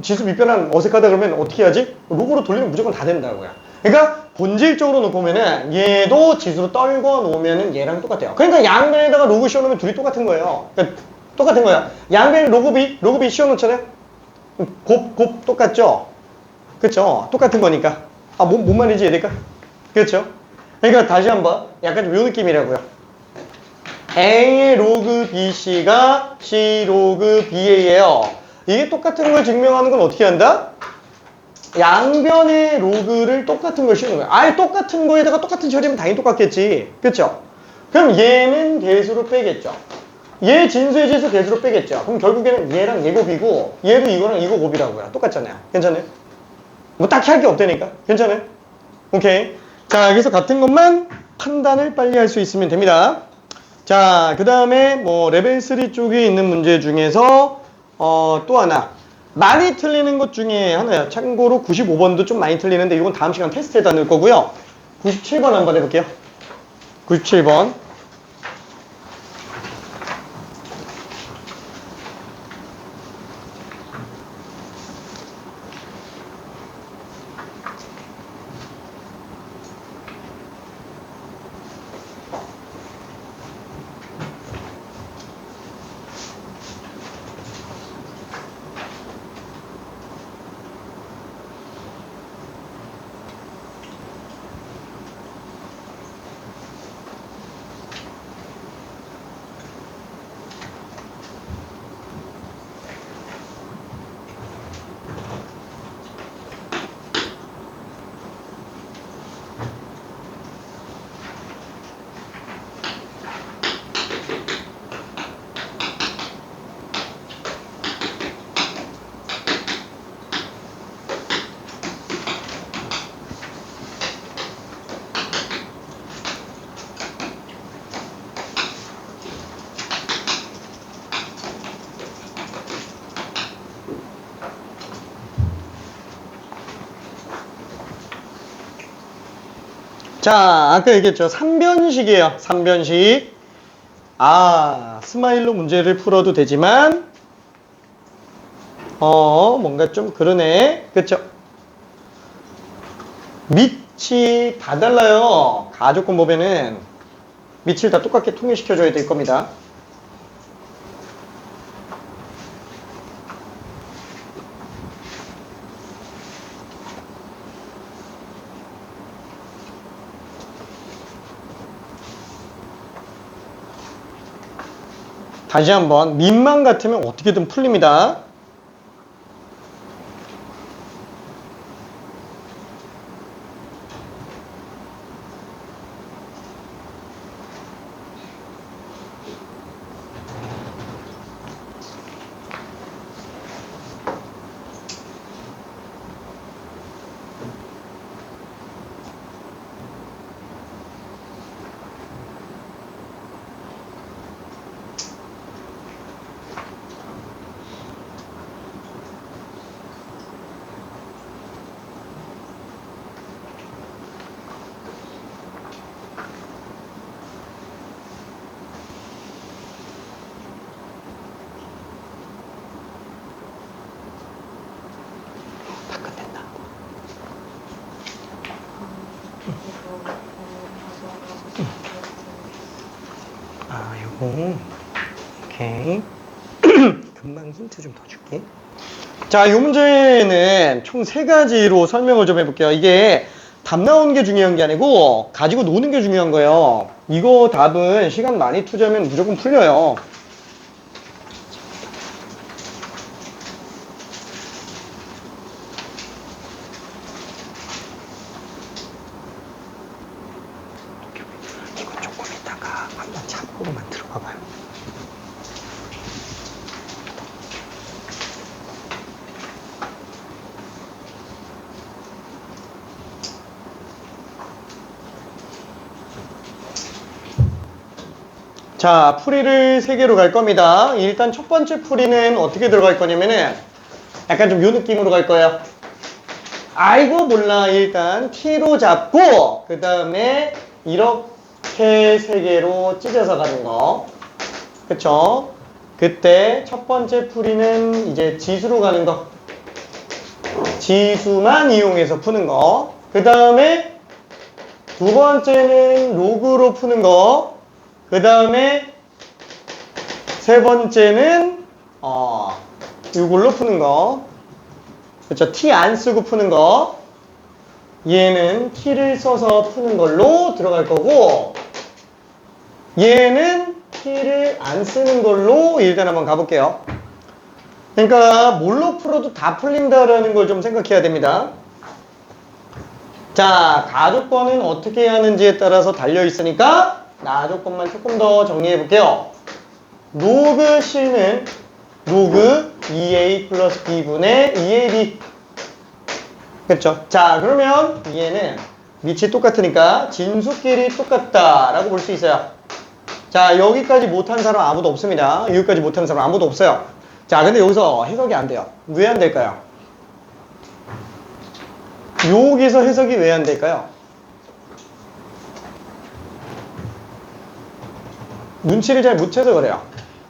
지수 밑변환 어색하다 그러면 어떻게 하지? 로그로 돌리면 무조건 다 된다고요. 그러니까 본질적으로 놓고 보면은 얘도 지수로 떨궈 놓으면은 얘랑 똑같아요. 그러니까 양변에다가 로그 씌워놓으면 둘이 똑같은 거예요. 그러니까 똑같은 거야. 양변에 로그 B 씌워놓잖아요. 곱 똑같죠? 그쵸? 똑같은 거니까. 뭔 말인지 이해될까? 그렇죠? 그러니까 다시 한번 약간 좀 요 느낌이라고요. A의 로그 BC가 C 로그 BA예요. 이게 똑같은 걸 증명하는 건 어떻게 한다? 양변의 로그를 똑같은 걸 씌우는 거야. 아예 똑같은 거에다가 똑같은 처리하면 당연히 똑같겠지. 그쵸? 그럼 얘는 개수로 빼겠죠. 얘 진수의 지수 개수로 빼겠죠. 그럼 결국에는 얘랑 얘 곱이고 얘도 이거랑 이거 곱이라고요. 똑같잖아요. 괜찮아요? 뭐 딱히 할 게 없다니까. 괜찮아요? 오케이. 자, 여기서 같은 것만 판단을 빨리 할 수 있으면 됩니다. 자, 그 다음에 뭐 레벨 3 쪽에 있는 문제 중에서 또 하나 많이 틀리는 것 중에 하나요. 참고로 95번도 좀 많이 틀리는데 이건 다음 시간 테스트에다 넣을 거고요. 97번 한번 해볼게요. 97번. 자, 아까 얘기했죠. 3변식이에요. 3변식. 스마일로 문제를 풀어도 되지만 뭔가 좀 그러네. 그쵸? 밑이 다 달라요. 가족권 보면은 밑을 다 똑같게 통일시켜줘야 될 겁니다. 다시 한번 밑만 같으면 어떻게든 풀립니다. 다 끝냈나? 요거 오케이. 금방 힌트 좀 더 줄게. 자, 이 문제는 총 3가지로 설명을 좀 해볼게요. 이게 답 나오는 게 중요한 게 아니고 가지고 노는 게 중요한 거예요. 이거 답은 시간 많이 투자하면 무조건 풀려요. 이거 조금 있다가 한번 잡고만 들어가 봐요. 자, 풀이를 3개로 갈 겁니다. 일단 첫 번째 풀이는 어떻게 들어갈 거냐면은 약간 좀 요 느낌으로 갈 거예요. 아이고 몰라. 일단 T로 잡고 그 다음에 이렇게 3개로 찢어서 가는 거. 그쵸? 그때 첫 번째 풀이는 이제 지수로 가는 거. 지수만 이용해서 푸는 거. 그 다음에 두 번째는 로그로 푸는 거. 그 다음에 세 번째는 이걸로 푸는 거. 그렇죠? T 안 쓰고 푸는 거. 얘는 T를 써서 푸는 걸로 들어갈 거고, 얘는 T를 안 쓰는 걸로 일단 한번 가볼게요. 그러니까 뭘로 풀어도 다 풀린다라는 걸 좀 생각해야 됩니다. 자, 가족권은 어떻게 하는지에 따라서 달려있으니까 나조건만 조금 더 정리해 볼게요. 로그 C는 로그 2A 플러스 B분의 2AB. 그렇죠? 자, 그러면 얘는 밑이 똑같으니까 진수끼리 똑같다라고 볼 수 있어요. 자, 여기까지 못한 사람 아무도 없습니다. 여기까지 못한 사람 아무도 없어요. 자, 근데 여기서 해석이 안 돼요. 왜 안 될까요? 여기서 해석이 왜 안 될까요? 눈치를 잘 못 채서 그래요.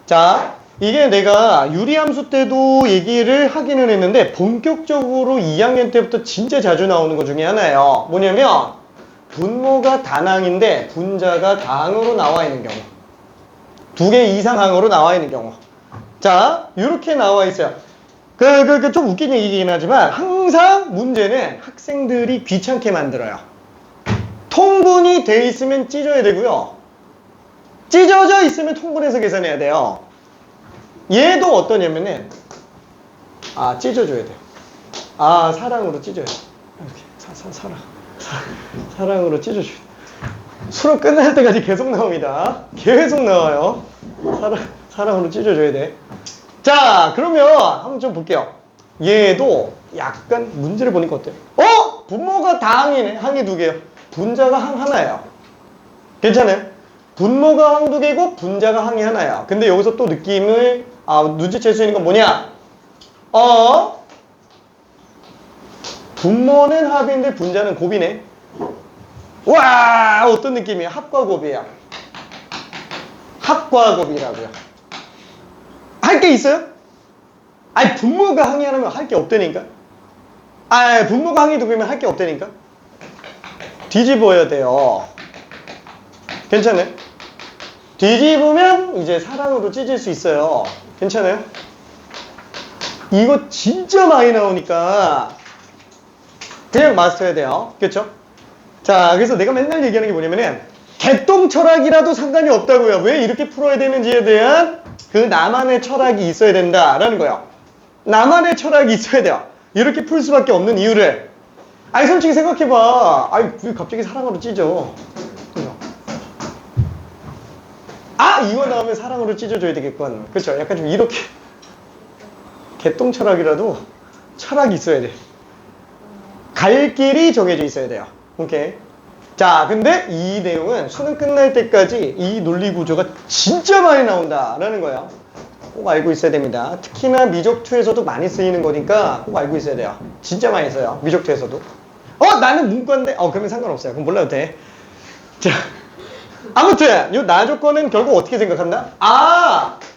자, 이게 내가 유리함수 때도 얘기를 하기는 했는데 본격적으로 2학년 때부터 진짜 자주 나오는 것 중에 하나예요. 뭐냐면 분모가 단항인데 분자가 다항으로 나와 있는 경우, 2개 이상 항으로 나와 있는 경우. 자, 이렇게 나와 있어요. 좀 웃긴 얘기긴 하지만 항상 문제는 학생들이 귀찮게 만들어요. 통분이 돼 있으면 찢어야 되고요. 찢어져 있으면 통분해서 계산해야 돼요. 얘도 어떠냐면은 찢어줘야 돼요. 사랑으로 찢어야 돼요. 이렇게 사랑으로 찢어줘야 돼요. 수업 끝날 때까지 계속 나옵니다. 계속 나와요. 사랑으로 찢어줘야 돼. 자, 그러면 한번 좀 볼게요. 얘도 약간 문제를 보니까 어때요? 분모가 다 항이네. 항이 2개요. 분자가 항 하나예요. 괜찮아요? 분모가 항 2개고 분자가 항이 하나야. 근데 여기서 또 느낌을 눈치챌 수 있는 건 뭐냐? 분모는 합인데 분자는 곱이네. 와, 어떤 느낌이야? 합과 곱이야. 합과 곱이라고요. 할 게 있어요? 아니, 분모가 항의하면 할 게 없다니까. 아, 분모가 항의도 그러면 할 게 없다니까. 뒤집어야 돼요. 괜찮아요? 뒤집으면 이제 사랑으로 찢을 수 있어요. 괜찮아요? 이거 진짜 많이 나오니까 그냥 마스터해야 돼요. 그렇죠? 자, 그래서 내가 맨날 얘기하는 게 뭐냐면은 개똥 철학이라도 상관이 없다고요. 왜 이렇게 풀어야 되는지에 대한 그 나만의 철학이 있어야 된다라는 거예요. 나만의 철학이 있어야 돼요. 이렇게 풀 수밖에 없는 이유를. 아니, 솔직히 생각해봐. 아니, 왜 갑자기 사랑으로 찢어? 아, 이거 나오면 사랑으로 찢어줘야 되겠군. 그렇죠? 약간 좀 이렇게 개똥 철학이라도 철학이 있어야 돼. 갈 길이 정해져 있어야 돼요. 오케이. 자, 근데 이 내용은 수능 끝날 때까지 이 논리 구조가 진짜 많이 나온다라는 거예요. 꼭 알고 있어야 됩니다. 특히나 미적투에서도 많이 쓰이는 거니까 꼭 알고 있어야 돼요. 진짜 많이 써요. 미적투에서도. 나는 문과인데. 그러면 상관없어요. 그럼 몰라도 돼. 자, 아무튼 이 나조건은 결국 어떻게 생각한다?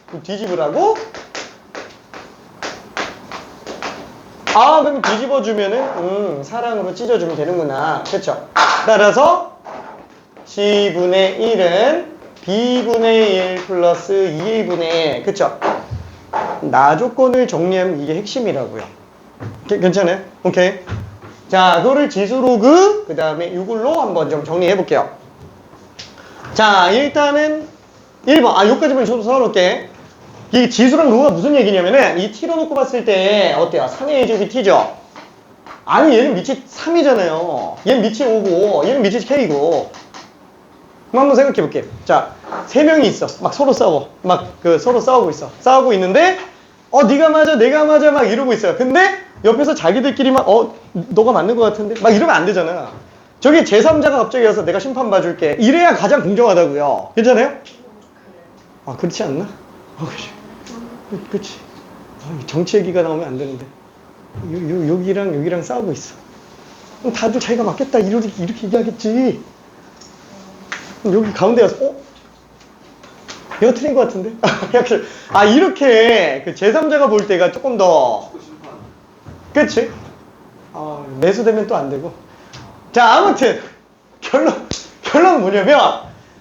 그럼 뒤집으라고? 그럼 뒤집어주면은 사랑으로 찢어주면 되는구나. 그쵸? 따라서 C분의 1은 B분의 1 플러스 2A분의 1. 그쵸? 나조건을 정리하면 이게 핵심이라고요. 괜찮아요? 오케이. 자, 그거를 지수로그 그 다음에 이걸로 한번 좀 정리해 볼게요. 자, 일단은 1번. 여기까지만 저도 써놓을게. 이 지수랑 로가 무슨 얘기냐면은 이 t로 놓고 봤을 때 어때요? 3의 a제곱이 t죠? 아니, 얘는 밑이 3이잖아요. 얘는 밑이 5고 얘는 밑이 k고. 그럼 한번 생각해 볼게. 자, 3명이 있어. 막 서로 싸워. 서로 싸우고 있어. 싸우고 있는데 네가 맞아 내가 맞아 막 이러고 있어요. 근데 옆에서 자기들끼리만 너가 맞는 것 같은데 막 이러면 안 되잖아. 저기 제3자가 갑자기 와서 내가 심판 봐줄게. 이래야 가장 공정하다고요. 괜찮아요? 그렇지 않나? 그치. 정치 얘기가 나오면 안 되는데. 여기랑 여기랑 싸우고 있어. 그럼 다들 자기가 맞겠다. 이렇게 얘기하겠지. 그럼 여기 가운데 와서, 얘가 틀린 것 같은데? 이렇게 그 제3자가 볼 때가 조금 더. 그치? 매수되면 또 안 되고. 자, 아무튼, 결론은 뭐냐면,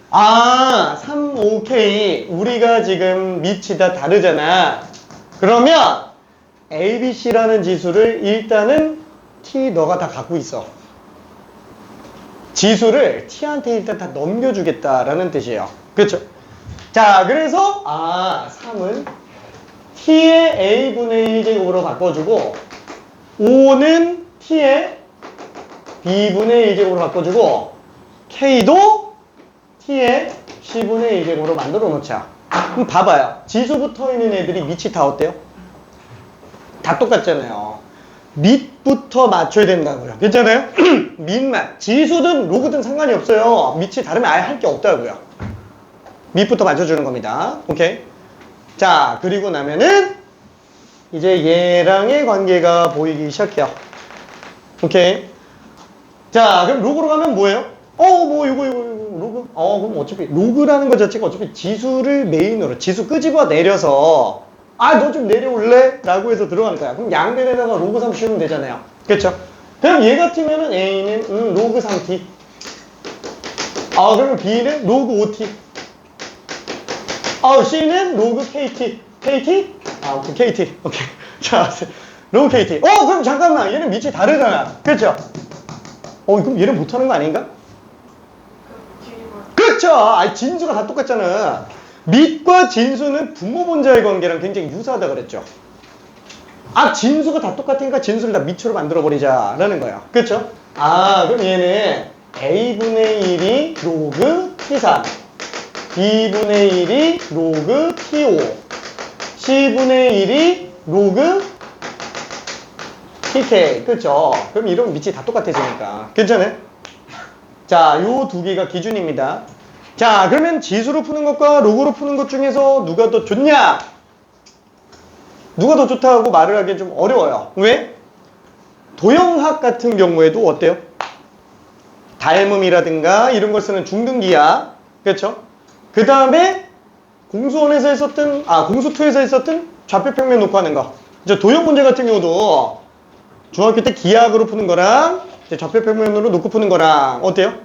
3, 5K, 우리가 지금 밑이 다 다르잖아. 그러면, A, B, C라는 지수를 일단은 T 너가 다 갖고 있어. 지수를 T한테 일단 다 넘겨주겠다라는 뜻이에요. 그렇죠? 자, 그래서, 3은 T의 A분의 1제곱으로 바꿔주고, 5는 T의 B분의 1제곱으로 바꿔주고, K도 T의 C분의 1제곱으로 만들어 놓자. 그럼 봐봐요. 지수 붙어 있는 애들이 밑이 다 어때요? 다 똑같잖아요. 밑부터 맞춰야 된다고요. 괜찮아요? 밑만. 지수든 로그든 상관이 없어요. 밑이 다르면 아예 할 게 없다고요. 밑부터 맞춰주는 겁니다. 오케이? 자, 그리고 나면은 이제 얘랑의 관계가 보이기 시작해요. 오케이? 자, 그럼 로그로 가면 뭐예요? 이거 로그? 그럼 어차피 로그라는 것 자체가 어차피 지수를 메인으로 지수 끄집어 내려서 너 좀 내려올래? 라고 해서 들어가는 거야. 그럼 양변에다가 로그 3 씌우면 되잖아요. 그렇죠? 그럼 얘 같으면은 A는 로그 3t. 그러면 B는 로그 5t. C는 로그 KT. KT? 오케이, KT. 오케이. 자, 로그 KT. 그럼 잠깐만. 얘는 밑이 다르잖아. 그렇죠? 그럼 얘는 못하는 거 아닌가? 그렇죠. 진수가 다 똑같잖아. 밑과 진수는 분모분자의 관계랑 굉장히 유사하다 그랬죠. 진수가 다 똑같으니까 진수를 다 밑으로 만들어버리자라는 거예요. 그렇죠? 그럼 얘는 A분의 1이 로그 T3, B분의 1이 로그 T5, C분의 1이 로그 TK. 그렇죠? 그럼 이러면 밑이 다 똑같아지니까. 괜찮아요? 자, 요 두 개가 기준입니다. 자, 그러면 지수로 푸는 것과 로그로 푸는 것 중에서 누가 더 좋냐? 누가 더 좋다고 말을 하기 좀 어려워요. 왜? 도형학 같은 경우에도 어때요? 닮음이라든가 이런 걸 쓰는 중등기하. 그렇죠? 그 다음에 공수원에서 했었던, 공수2에서 했었던 좌표평면 놓고 하는 거. 이제 도형 문제 같은 경우도 중학교 때 기하학으로 푸는 거랑 이제 좌표평면으로 놓고 푸는 거랑 어때요?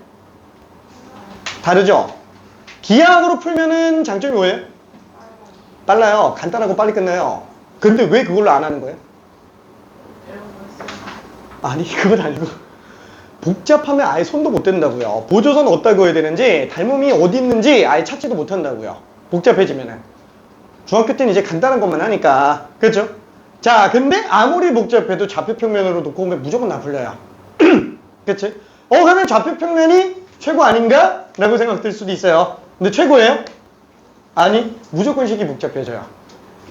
다르죠? 기하학으로 풀면은 장점이 뭐예요? 빨라요. 간단하고 빨리 끝나요. 근데 왜 그걸로 안 하는 거예요? 아니 그건 아니고 복잡하면 아예 손도 못 댄다고요. 보조선 어디다 그어야 되는지 닮음이 어디 있는지 아예 찾지도 못한다고요. 복잡해지면은. 중학교 때는 이제 간단한 것만 하니까. 그렇죠? 자 근데 아무리 복잡해도 좌표평면으로 놓고 오면 무조건 다 풀려요. 그치? 그러면 좌표평면이 최고 아닌가? 라고 생각 들 수도 있어요. 근데 최고예요? 아니 무조건 식이 복잡해져요.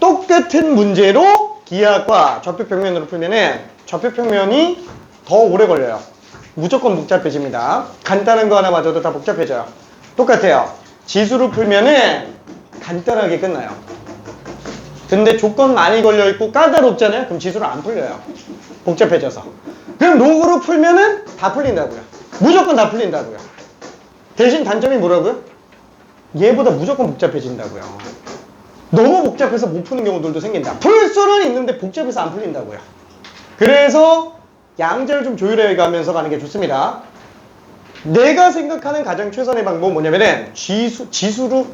똑같은 문제로 기하학과 좌표평면으로 풀면은 좌표평면이 더 오래 걸려요. 무조건 복잡해집니다. 간단한 거 하나 맞아도 다 복잡해져요. 똑같아요. 지수로 풀면은 간단하게 끝나요. 근데 조건 많이 걸려있고 까다롭잖아요. 그럼 지수로 안 풀려요. 복잡해져서. 그럼 로그로 풀면은 다 풀린다고요. 무조건 다 풀린다고요. 대신 단점이 뭐라고요? 얘보다 무조건 복잡해진다고요. 너무 복잡해서 못 푸는 경우들도 생긴다. 풀 수는 있는데 복잡해서 안 풀린다고요. 그래서 양자를 좀 조율해 가면서 가는 게 좋습니다. 내가 생각하는 가장 최선의 방법은 뭐냐면은 지수로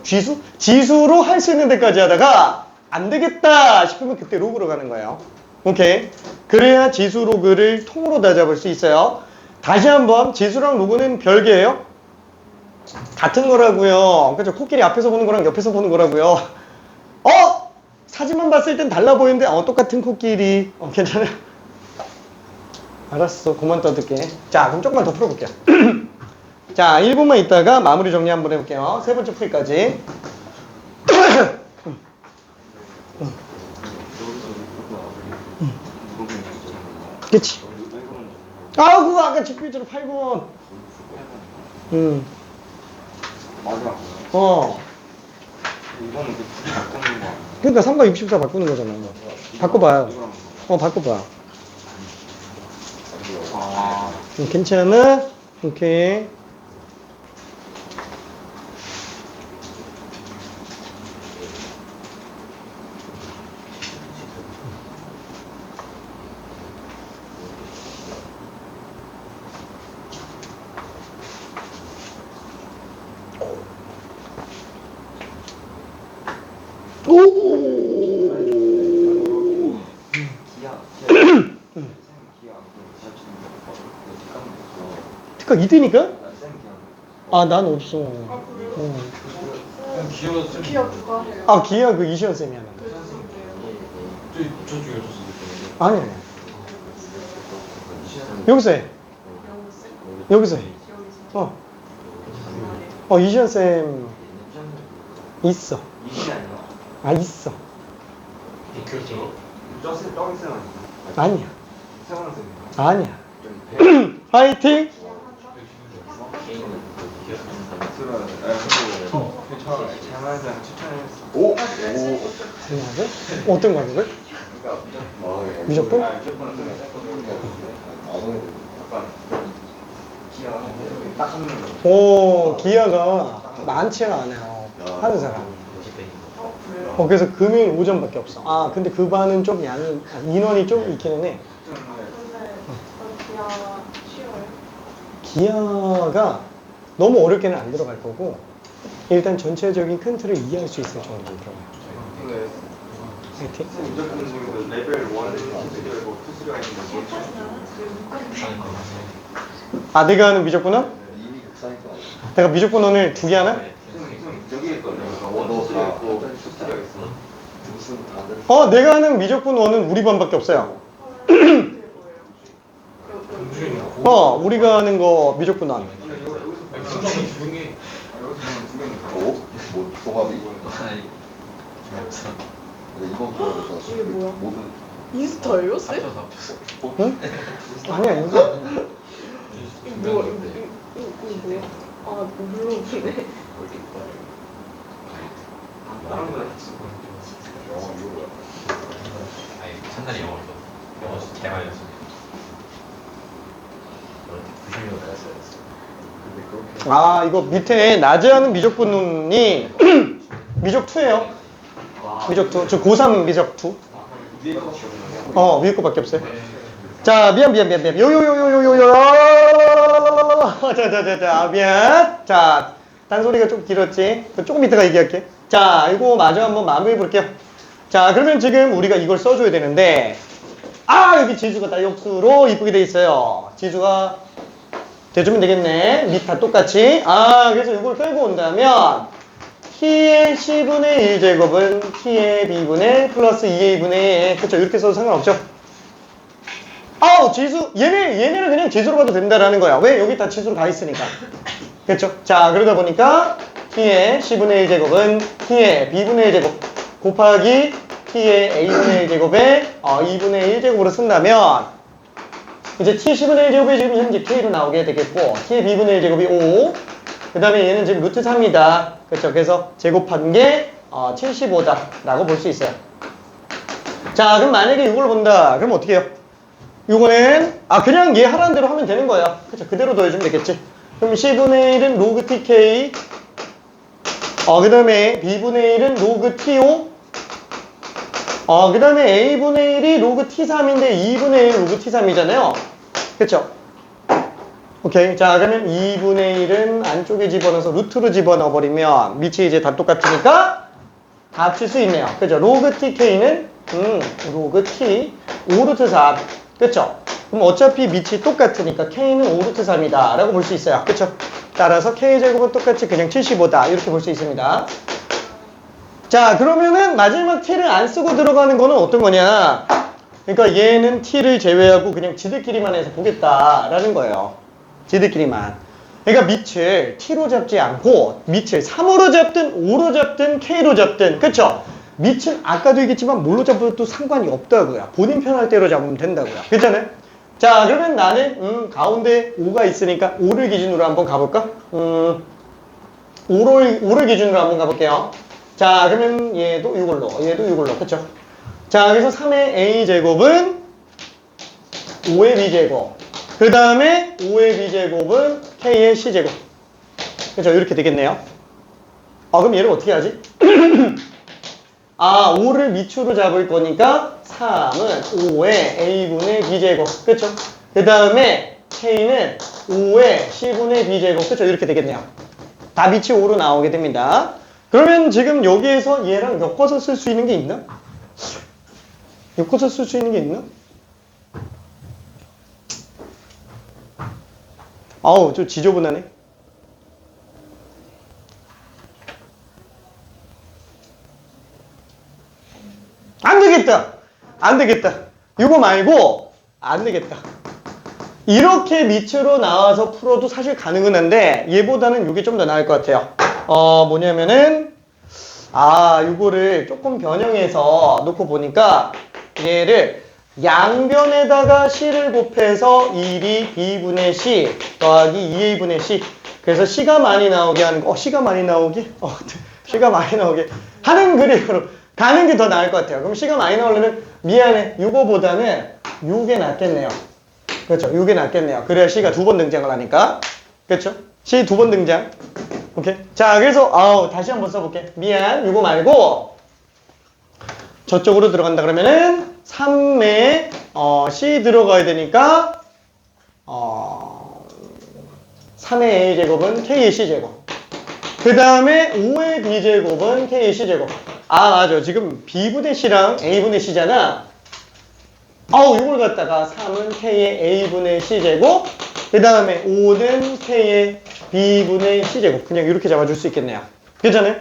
할 수 있는 데까지 하다가 안 되겠다 싶으면 그때 로그로 가는 거예요. 오케이. 그래야 지수 로그를 통으로 다 잡을 수 있어요. 다시 한번 지수랑 로그는 별개예요. 같은 거라고요. 그죠? 코끼리 앞에서 보는 거랑 옆에서 보는 거라고요. 사진만 봤을 땐 달라 보이는데 똑같은 코끼리. 괜찮아요? 알았어. 그만 떠들게. 자, 그럼 조금만 더 풀어볼게요. 자, 1분만 있다가 마무리 정리 한번 해볼게요. 세 번째 풀이까지. 그치? 그거 아까 집필지로 8번. 맞아. 이거는 그 둘이 바꾸는 거. 그러니까 3과 64 바꾸는 거잖아. 바꿔봐요. 바꿔봐. 괜찮아? 오케이. 특각 2대니까? 난 없어. 기억 누가 해요? 기아 그 이시연 쌤이 하는데. 저쪽에 아니. 여기서 해. 여기서 해. 이시연 쌤 있어. 있어. 아니야. 아니야. 파이팅! 어떤 과목을? 미적분? 기아가 많지 않아요. 하는 사람이. 그래서 금요일 오전밖에 없어. 근데 그 반은 좀 인원이 좀 있기는 해. 기하가 너무 어렵게는 안 들어갈 거고 일단 전체적인 큰 틀을 이해할 수 있을 정도로 들어가요. 파이팅. 레벨 1, 2, 3가 있는데 내가 하는 미적분원? 내가 미적분원을 2개 하나? 여기에 있거든요. 1, 2, 3가 있고 2가 있어. 내가 하는 미적분원은 우리 반밖에 없어요. 우리가 하는 거 미적분원. 동합이? 이게 뭐야? 인스타예요, 쌤? 응? 아니야 이거. 이거 뭐야? 물어보네. 첫날에 영어 개발이었어. 90년 이거 밑에 낮에 하는 미적분원이 미적2예요. 미적2. 저 고3 미적2. 위에 거 지워보면 위에 거밖에 없어요. 자, 미안. 요요요요요요요. 자, 미안. 자, 딴소리가 좀 길었지. 조금 이따가 얘기할게. 자, 이거 마저 한번 마무리 볼게요. 자, 그러면 지금 우리가 이걸 써줘야 되는데, 여기 지수가 다 역수로 이쁘게 돼 있어요. 지수가 대주면 되겠네. 밑 다 똑같이. 그래서 이걸 끌고 온다면, t의 c분의 1제곱은 t의 b분의 플러스 2a분의 1. 그쵸? 이렇게 써도 상관없죠? 지수, 얘네를 그냥 지수로 봐도 된다라는 거야. 왜? 여기 다 지수로 가 있으니까. 그쵸? 자, 그러다 보니까 t의 c분의 1제곱은 t의 b분의 1제곱 곱하기 t의 a분의 1제곱에 2분의 1제곱으로 쓴다면 이제 t c분의 1제곱이 지금 현재 k로 나오게 되겠고 t의 b분의 1제곱이 5. 그 다음에 얘는 지금 루트 3이다. 그쵸? 그래서 제곱한 게 75다 라고 볼 수 있어요. 자, 그럼 만약에 이걸 본다. 그럼 어떻게 해요? 이거는 그냥 얘 하라는 대로 하면 되는 거야. 그쵸? 그대로 더해주면 되겠지. 그럼 c분의 1은 로그 tk 그 다음에 b분의 1은 로그 to 그 다음에 a분의 1이 로그 t3인데 2분의 1 로그 t3이잖아요. 그쵸? 오케이. 자, 그러면 2분의 1은 안쪽에 집어넣어서 루트로 집어넣어 버리면 밑이 이제 다 똑같으니까 다 합칠 수 있네요. 그죠? 로그 tk는 로그 t 5루트 3. 그쵸? 그럼 어차피 밑이 똑같으니까 k는 5루트 3이다 라고 볼 수 있어요. 그쵸? 따라서 k제곱은 똑같이 그냥 75다 이렇게 볼 수 있습니다. 자, 그러면은 마지막 t를 안 쓰고 들어가는 거는 어떤 거냐? 그러니까 얘는 t를 제외하고 그냥 지들끼리만 해서 보겠다라는 거예요. 지들끼리만. 그러니까 밑을 t로 잡지 않고 밑을 3으로 잡든 5로 잡든 k로 잡든. 그쵸? 밑은 아까도 얘기했지만 뭘로 잡아도 상관이 없다고요. 본인 편할 대로 잡으면 된다고요. 괜찮아요? 자, 그러면 나는 가운데 5가 있으니까 5를 기준으로 한번 가볼까? 5를 기준으로 한번 가볼게요. 자, 그러면 얘도 이걸로 그쵸? 자, 그래서 3의 a제곱은 5의 b제곱 그 다음에 5의 b제곱은 k의 c제곱. 그쵸? 이렇게 되겠네요. 그럼 얘를 어떻게 하지? 5를 밑으로 잡을 거니까 3은 5의 a분의 b제곱. 그쵸? 그 다음에 k는 5의 c분의 b제곱. 그쵸? 이렇게 되겠네요. 다 밑이 5로 나오게 됩니다. 그러면 지금 여기에서 얘랑 엮어서 쓸 수 있는 게 있나? 엮어서 쓸 수 있는 게 있나? 좀 지저분하네. 안 되겠다. 이거 말고 안 되겠다. 이렇게 밑으로 나와서 풀어도 사실 가능은 한데 얘보다는 이게 좀 더 나을 것 같아요. 뭐냐면은 이거를 조금 변형해서 놓고 보니까 얘를 양변에다가 c를 곱해서 1이 b분의 c 더하기 2a분의 c. 그래서 c가 많이 나오게 하는 거. c가 많이 나오게 하는 그림으로 가는 게 더 나을 것 같아요. 그럼 c가 많이 나오려면 미안해. 이거보다는 요게 낫겠네요. 그렇죠? 요게 낫겠네요. 그래야 c가 2번 등장을 하니까. 그렇죠? c 2번 등장. 오케이. 자, 그래서 다시 한번 써볼게. 미안. 요거 말고 저쪽으로 들어간다 그러면은 3에 c 들어가야 되니까 3의 a제곱은 k의 c제곱. 그 다음에 5의 b제곱은 k의 c제곱. 맞아. 지금 b분의 c랑 a분의 c잖아. 이걸 갖다가 3은 k의 a분의 c제곱. 그 다음에 5는 k의 b분의 c제곱. 그냥 이렇게 잡아줄 수 있겠네요. 괜찮아요?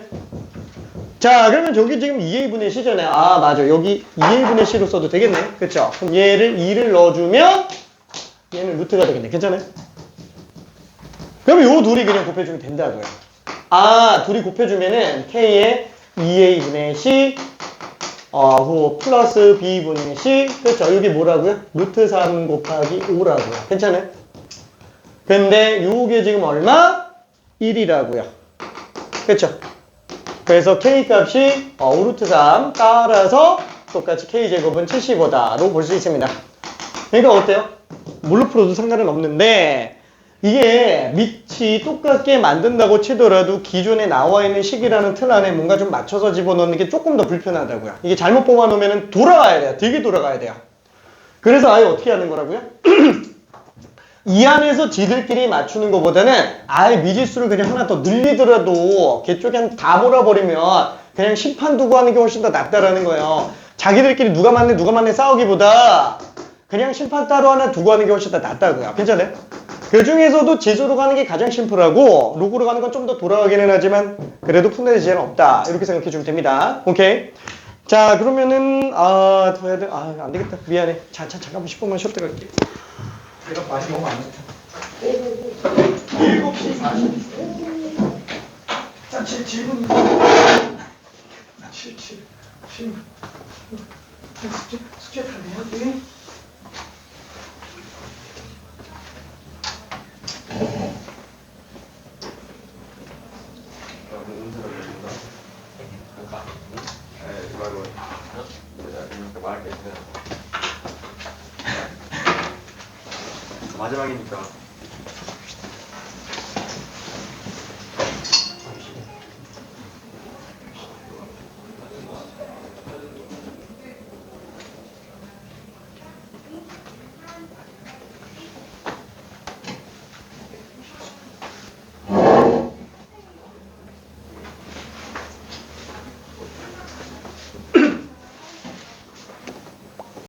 자, 그러면 저기 지금 2a분의 c잖아요. 맞아. 여기 2a분의 c로 써도 되겠네. 그쵸? 그럼 얘를 2를 넣어주면 얘는 루트가 되겠네. 괜찮아요? 그러면 요 둘이 그냥 곱해주면 된다고요. 둘이 곱해주면은 k의 2a분의 c 플러스 b분의 c. 그렇죠? 여기 뭐라고요? 루트 3 곱하기 5라고요. 괜찮아요? 근데 요게 지금 얼마? 1이라고요. 그렇죠? 그래서 k 값이 5루트 3 따라서 똑같이 k제곱은 75다로 볼 수 있습니다. 그러니까 어때요? 뭘로 풀어도 상관은 없는데 이게 밑이 똑같게 만든다고 치더라도 기존에 나와 있는 식이라는 틀 안에 뭔가 좀 맞춰서 집어넣는 게 조금 더 불편하다고요. 이게 잘못 뽑아놓으면 돌아가야 돼요. 되게 돌아가야 돼요. 그래서 아예 어떻게 하는 거라고요? 이 안에서 지들끼리 맞추는 것보다는 아예 미지수를 그냥 하나 더 늘리더라도 걔쪽에 한 다 몰아버리면 그냥 심판 두고 하는 게 훨씬 더 낫다라는 거예요. 자기들끼리 누가 맞네 싸우기보다 그냥 심판 따로 하나 두고 하는 게 훨씬 더 낫다고요. 괜찮아요? 그 중에서도 지수로 가는 게 가장 심플하고 로그로 가는 건 좀 더 돌아가기는 하지만 그래도 푸는 제한 없다. 이렇게 생각해 주면 됩니다. 오케이? 자, 그러면은 더 해야 돼. 안 되겠다. 미안해. 잠깐만 10분만 쉬었다 갈게. 내가 맛이 너무 안 좋다. 7시 40분. 자, 7분. 7분. 숙제 다 내야지. 마지막이니까